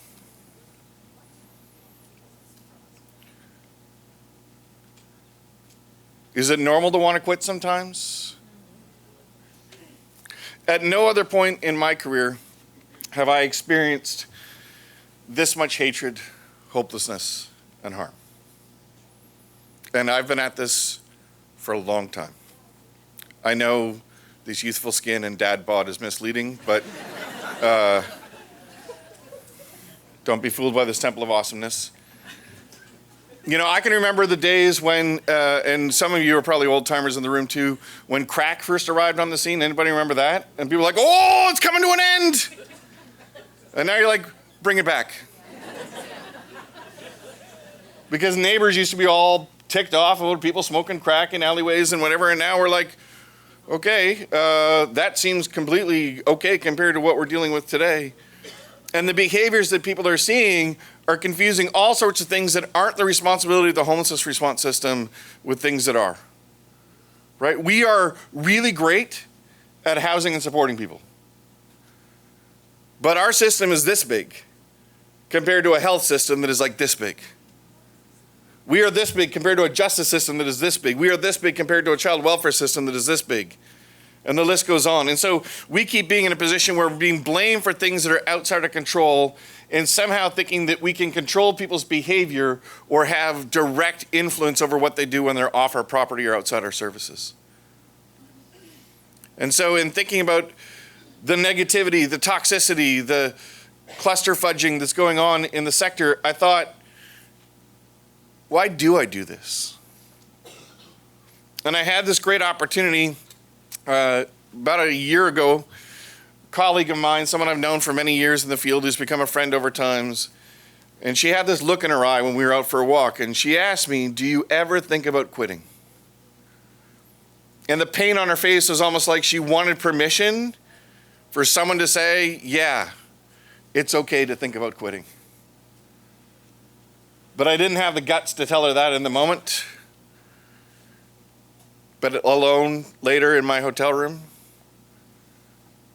Is it normal to want to quit sometimes? At no other point in my career have I experienced this much hatred, hopelessness, and harm. And I've been at this for a long time. I know this youthful skin and dad bod is misleading, but don't be fooled by this temple of awesomeness. You know, I can remember the days when, and some of you are probably old timers in the room too, when crack first arrived on the scene. Anybody remember that? And people were like, oh, it's coming to an end. And now you're like, bring it back. Because neighbors used to be all ticked off about people smoking crack in alleyways and whatever. And now we're like, okay, that seems completely okay compared to what we're dealing with today. And the behaviors that people are seeing are confusing all sorts of things that aren't the responsibility of the homelessness response system with things that are. Right? We are really great at housing and supporting people. But our system is this big compared to a health system that is like this big. We are this big compared to a justice system that is this big. We are this big compared to a child welfare system that is this big. And the list goes on. And so we keep being in a position where we're being blamed for things that are outside of control and somehow thinking that we can control people's behavior or have direct influence over what they do when they're off our property or outside our services. And so in thinking about the negativity, the toxicity, the cluster fudging that's going on in the sector, I thought, why do I do this? And I had this great opportunity about a year ago. A colleague of mine, someone I've known for many years in the field, who's become a friend over times, and she had this look in her eye when we were out for a walk, and she asked me, do you ever think about quitting? And the pain on her face was almost like she wanted permission for someone to say, yeah, it's okay to think about quitting. But I didn't have the guts to tell her that in the moment. But alone later in my hotel room,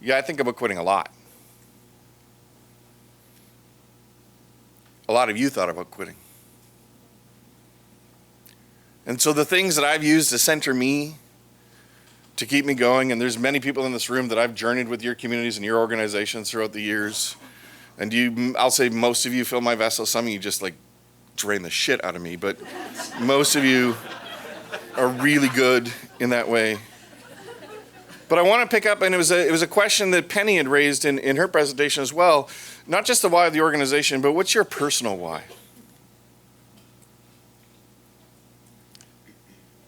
yeah, I think about quitting a lot. A lot of you thought about quitting. And so the things that I've used to center me, to keep me going, and there's many people in this room that I've journeyed with your communities and your organizations throughout the years. And I'll say most of you fill my vessel. Some of you just like drain the shit out of me, but most of you are really good in that way. But I want to pick up, and it was a question that Penny had raised in her presentation as well. Not just the why of the organization, but what's your personal why?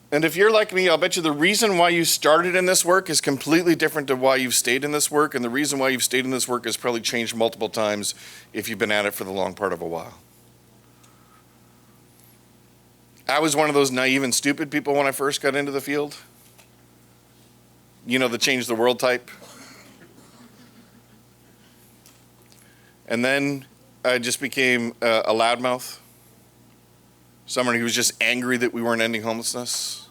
And if you're like me, I'll bet you the reason why you started in this work is completely different to why you've stayed in this work. And the reason why you've stayed in this work has probably changed multiple times if you've been at it for the long part of a while. I was one of those naive and stupid people when I first got into the field. You know, the change the world type. And then I just became a loudmouth. Someone who was just angry that we weren't ending homelessness.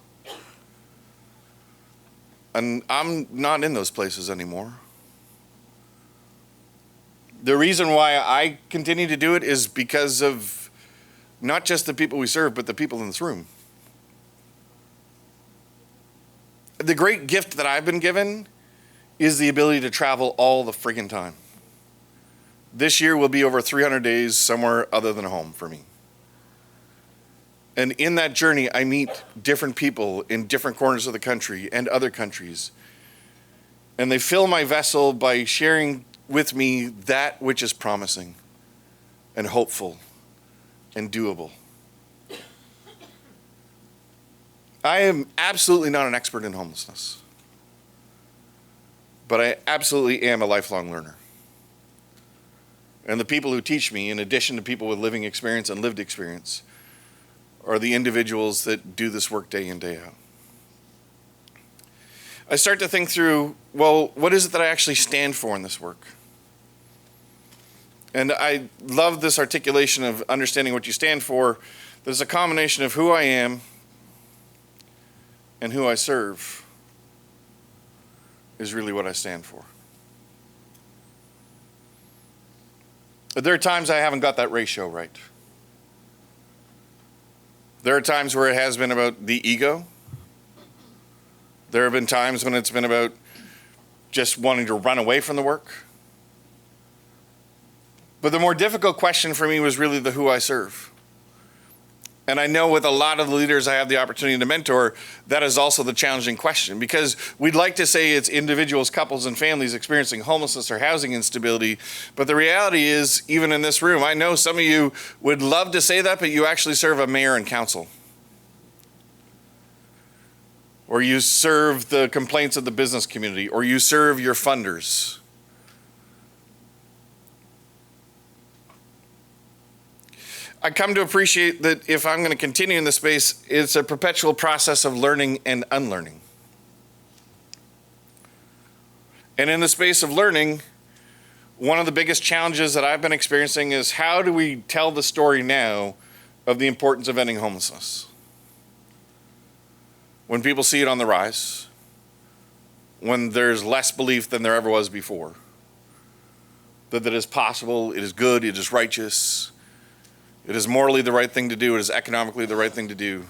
And I'm not in those places anymore. The reason why I continue to do it is because of not just the people we serve, but the people in this room. The great gift that I've been given is the ability to travel all the friggin' time. This year will be over 300 days somewhere other than home for me. And in that journey, I meet different people in different corners of the country and other countries. And they fill my vessel by sharing with me that which is promising and hopeful and doable. I am absolutely not an expert in homelessness, but I absolutely am a lifelong learner. And the people who teach me, in addition to people with living experience and lived experience, are the individuals that do this work day in, day out. I start to think through, well, what is it that I actually stand for in this work? And I love this articulation of understanding what you stand for. There's a combination of who I am and who I serve is really what I stand for. But there are times I haven't got that ratio right. There are times where it has been about the ego. There have been times when it's been about just wanting to run away from the work. But the more difficult question for me was really the who I serve. And I know with a lot of the leaders I have the opportunity to mentor, that is also the challenging question, because we'd like to say it's individuals, couples, and families experiencing homelessness or housing instability. But the reality is, even in this room, I know some of you would love to say that, but you actually serve a mayor and council. Or you serve the complaints of the business community, or you serve your funders. I come to appreciate that if I'm going to continue in this space, it's a perpetual process of learning and unlearning. And in the space of learning, one of the biggest challenges that I've been experiencing is how do we tell the story now of the importance of ending homelessness? When people see it on the rise, when there's less belief than there ever was before, that it is possible, it is good, it is righteous, it is morally the right thing to do. It is economically the right thing to do.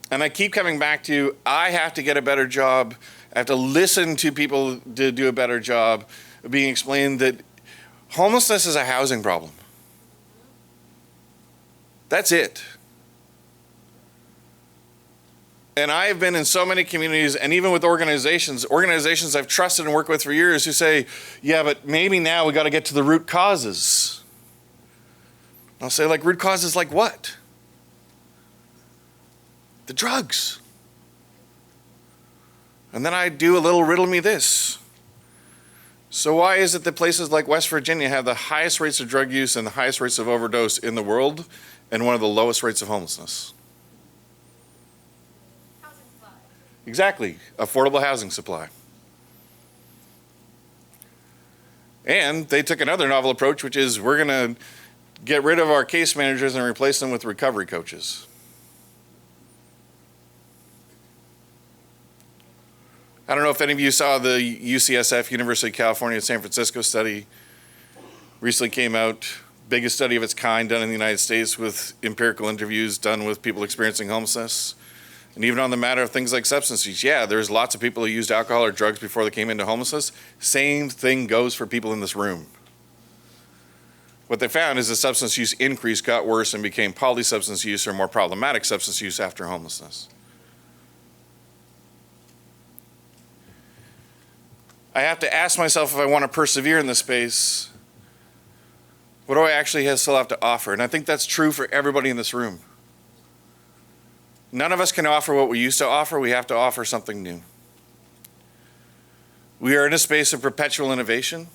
And I keep coming back to, I have to get a better job. I have to listen to people to do a better job of being explained that homelessness is a housing problem. That's it. And I have been in so many communities, and even with organizations I've trusted and worked with for years, who say, yeah, but maybe now we got to get to the root causes. I'll say, like, root causes like what? The drugs. And then I do a little riddle me this. So why is it that places like West Virginia have the highest rates of drug use and the highest rates of overdose in the world and one of the lowest rates of homelessness? Housing supply. Exactly, affordable housing supply. And they took another novel approach, which is we're going to get rid of our case managers and replace them with recovery coaches. I don't know if any of you saw the UCSF, University of California, San Francisco study. Recently came out, biggest study of its kind done in the United States with empirical interviews done with people experiencing homelessness. And even on the matter of things like substance use, yeah, there's lots of people who used alcohol or drugs before they came into homelessness. Same thing goes for people in this room. What they found is the substance use increase got worse and became polysubstance use or more problematic substance use after homelessness. I have to ask myself if I want to persevere in this space, what do I actually still have to offer? And I think that's true for everybody in this room. None of us can offer what we used to offer. We have to offer something new. We are in a space of perpetual innovation.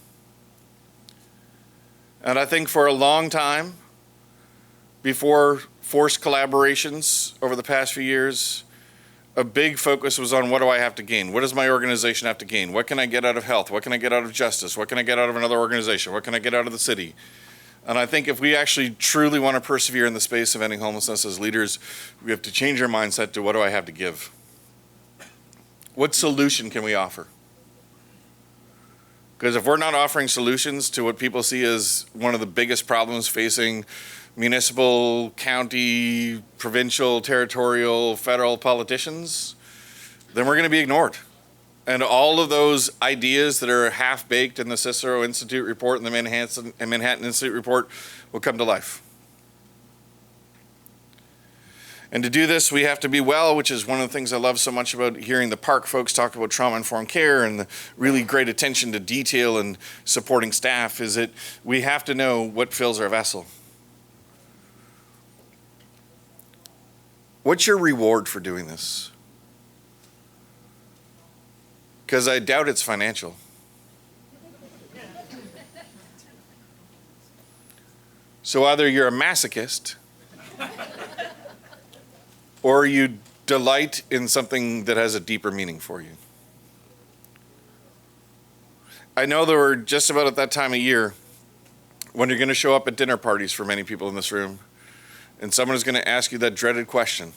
And I think for a long time, before forced collaborations over the past few years, a big focus was on what do I have to gain? What does my organization have to gain? What can I get out of health? What can I get out of justice? What can I get out of another organization? What can I get out of the city? And I think if we actually truly want to persevere in the space of ending homelessness as leaders, we have to change our mindset to what do I have to give? What solution can we offer? Because if we're not offering solutions to what people see as one of the biggest problems facing municipal, county, provincial, territorial, federal politicians, then we're going to be ignored. And all of those ideas that are half-baked in the Cicero Institute report and the Manhattan Institute report will come to life. And to do this, we have to be well, which is one of the things I love so much about hearing the park folks talk about trauma-informed care and the really great attention to detail and supporting staff, is that we have to know what fills our vessel. What's your reward for doing this? Because I doubt it's financial. So either you're a masochist or you delight in something that has a deeper meaning for you. I know that we're just about at that time of year when you're going to show up at dinner parties for many people in this room, and someone is going to ask you that dreaded question.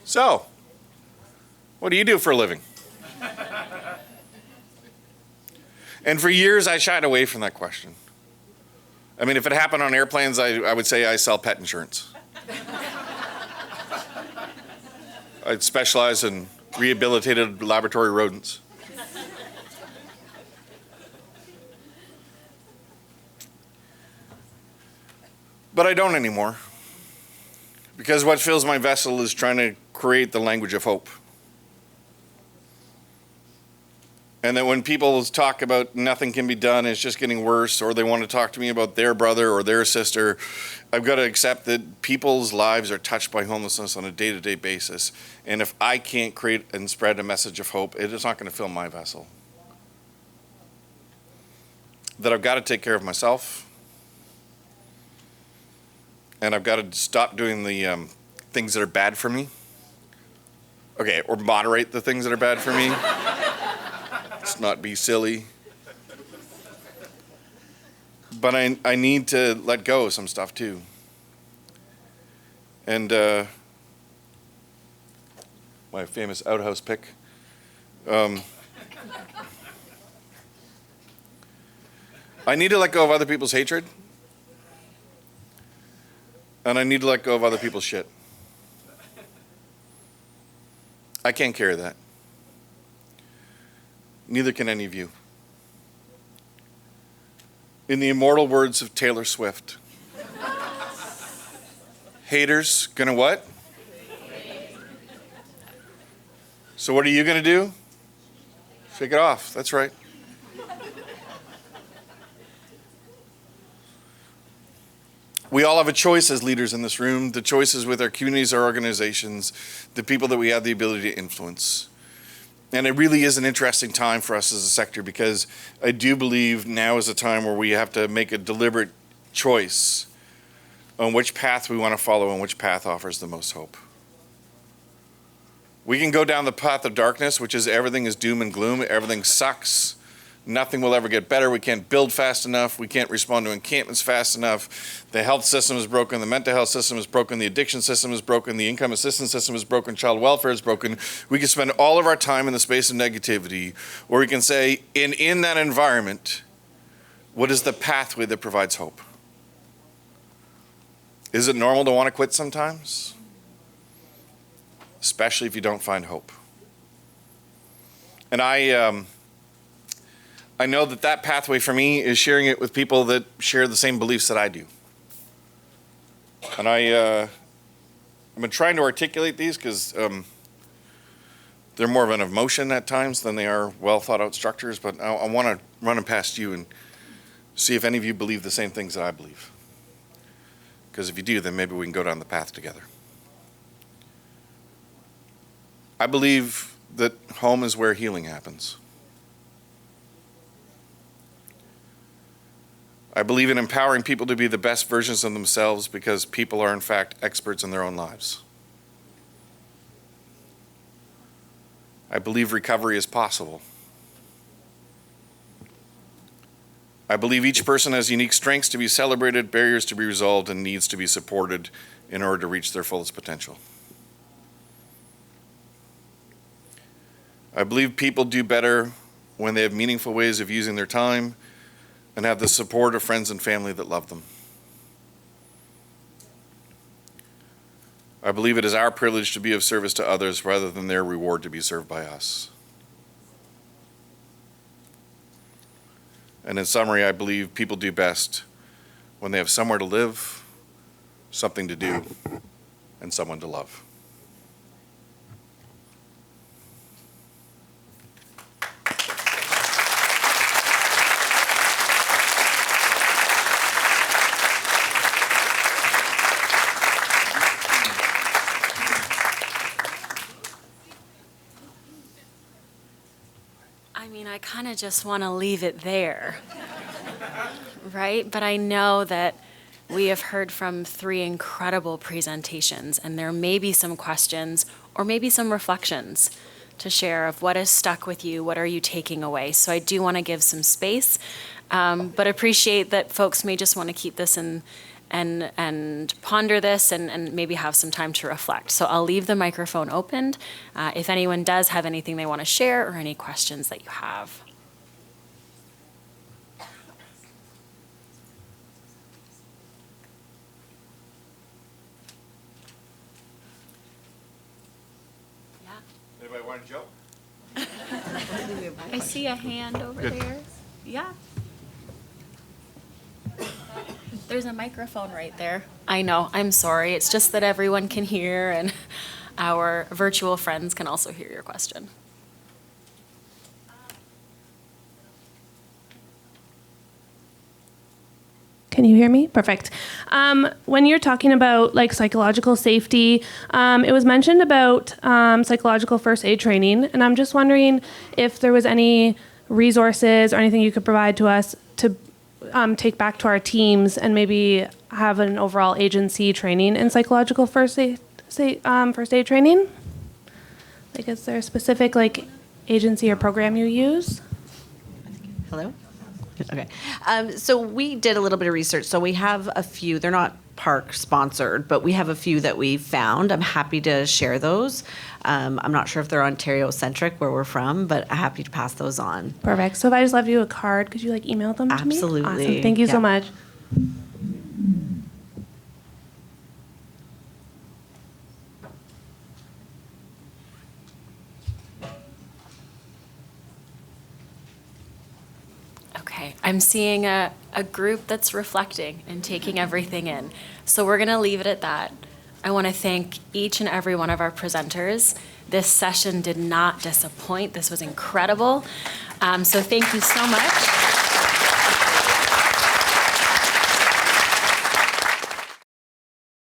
So, what do you do for a living? And for years, I shied away from that question. I mean, if it happened on airplanes, I would say I sell pet insurance. I specialize in rehabilitated laboratory rodents. But I don't anymore. Because what fills my vessel is trying to create the language of hope. And that when people talk about nothing can be done, it's just getting worse, or they want to talk to me about their brother or their sister, I've got to accept that people's lives are touched by homelessness on a day-to-day basis. And if I can't create and spread a message of hope, it is not going to fill my vessel. That I've got to take care of myself. And I've got to stop doing the things that are bad for me. Okay, or moderate the things that are bad for me. Let's not be silly. But I need to let go of some stuff too. And my famous outhouse pick. I need to let go of other people's hatred. And I need to let go of other people's shit. I can't carry that. Neither can any of you. In the immortal words of Taylor Swift, haters gonna what? So what are you going to do? Shake it off. That's right. We all have a choice as leaders in this room. The choices with our communities, our organizations, the people that we have the ability to influence. And it really is an interesting time for us as a sector, because I do believe now is a time where we have to make a deliberate choice on which path we want to follow and which path offers the most hope. We can go down the path of darkness, which is everything is doom and gloom, everything sucks, nothing will ever get better, we can't build fast enough, we can't respond to encampments fast enough, the health system is broken, the mental health system is broken, the addiction system is broken, the income assistance system is broken, child welfare is broken. We can spend all of our time in the space of negativity, or we can say, in that environment, what is the pathway that provides hope? Is it normal to want to quit sometimes? Especially if you don't find hope. And I know that pathway for me is sharing it with people that share the same beliefs that I do. And I've been trying to articulate these because they're more of an emotion at times than they are well thought out structures, but I want to run them past you and see if any of you believe the same things that I believe. Because if you do, then maybe we can go down the path together. I believe that home is where healing happens. I believe in empowering people to be the best versions of themselves, because people are in fact experts in their own lives. I believe recovery is possible. I believe each person has unique strengths to be celebrated, barriers to be resolved, and needs to be supported in order to reach their fullest potential. I believe people do better when they have meaningful ways of using their time and have the support of friends and family that love them. I believe it is our privilege to be of service to others rather than their reward to be served by us. And in summary, I believe people do best when they have somewhere to live, something to do, and someone to love. I kind of just want to leave it there, right? But I know that we have heard from 3 incredible presentations, and there may be some questions or maybe some reflections to share of what has stuck with you, what are you taking away. So I do want to give some space, but appreciate that folks may just want to keep this and ponder this and maybe have some time to reflect. So I'll leave the microphone opened if anyone does have anything they want to share or any questions that you have. Yeah. Anybody want to joke? I see a hand over there. Yeah. There's a microphone right there. I know, I'm sorry. It's just that everyone can hear and our virtual friends can also hear your question. Can you hear me? Perfect. When you're talking about like psychological safety, it was mentioned about psychological first aid training, and I'm just wondering if there was any resources or anything you could provide to us to take back to our teams and maybe have an overall agency training in psychological first aid training? Like, is there a specific like agency or program you use? Hello? Okay. So we did a little bit of research. So we have a few, they're not park sponsored, but we have a few that we found. I'm happy to share those. I'm not sure if they're Ontario centric where we're from, but I'm happy to pass those on. Perfect. So if I just left you a card, could you like email them to me? Absolutely. Awesome. Thank you so Yeah. much. Okay, I'm seeing a group that's reflecting and taking everything in. So we're going to leave it at that. I want to thank each and every one of our presenters. This session did not disappoint. This was incredible. So thank you so much.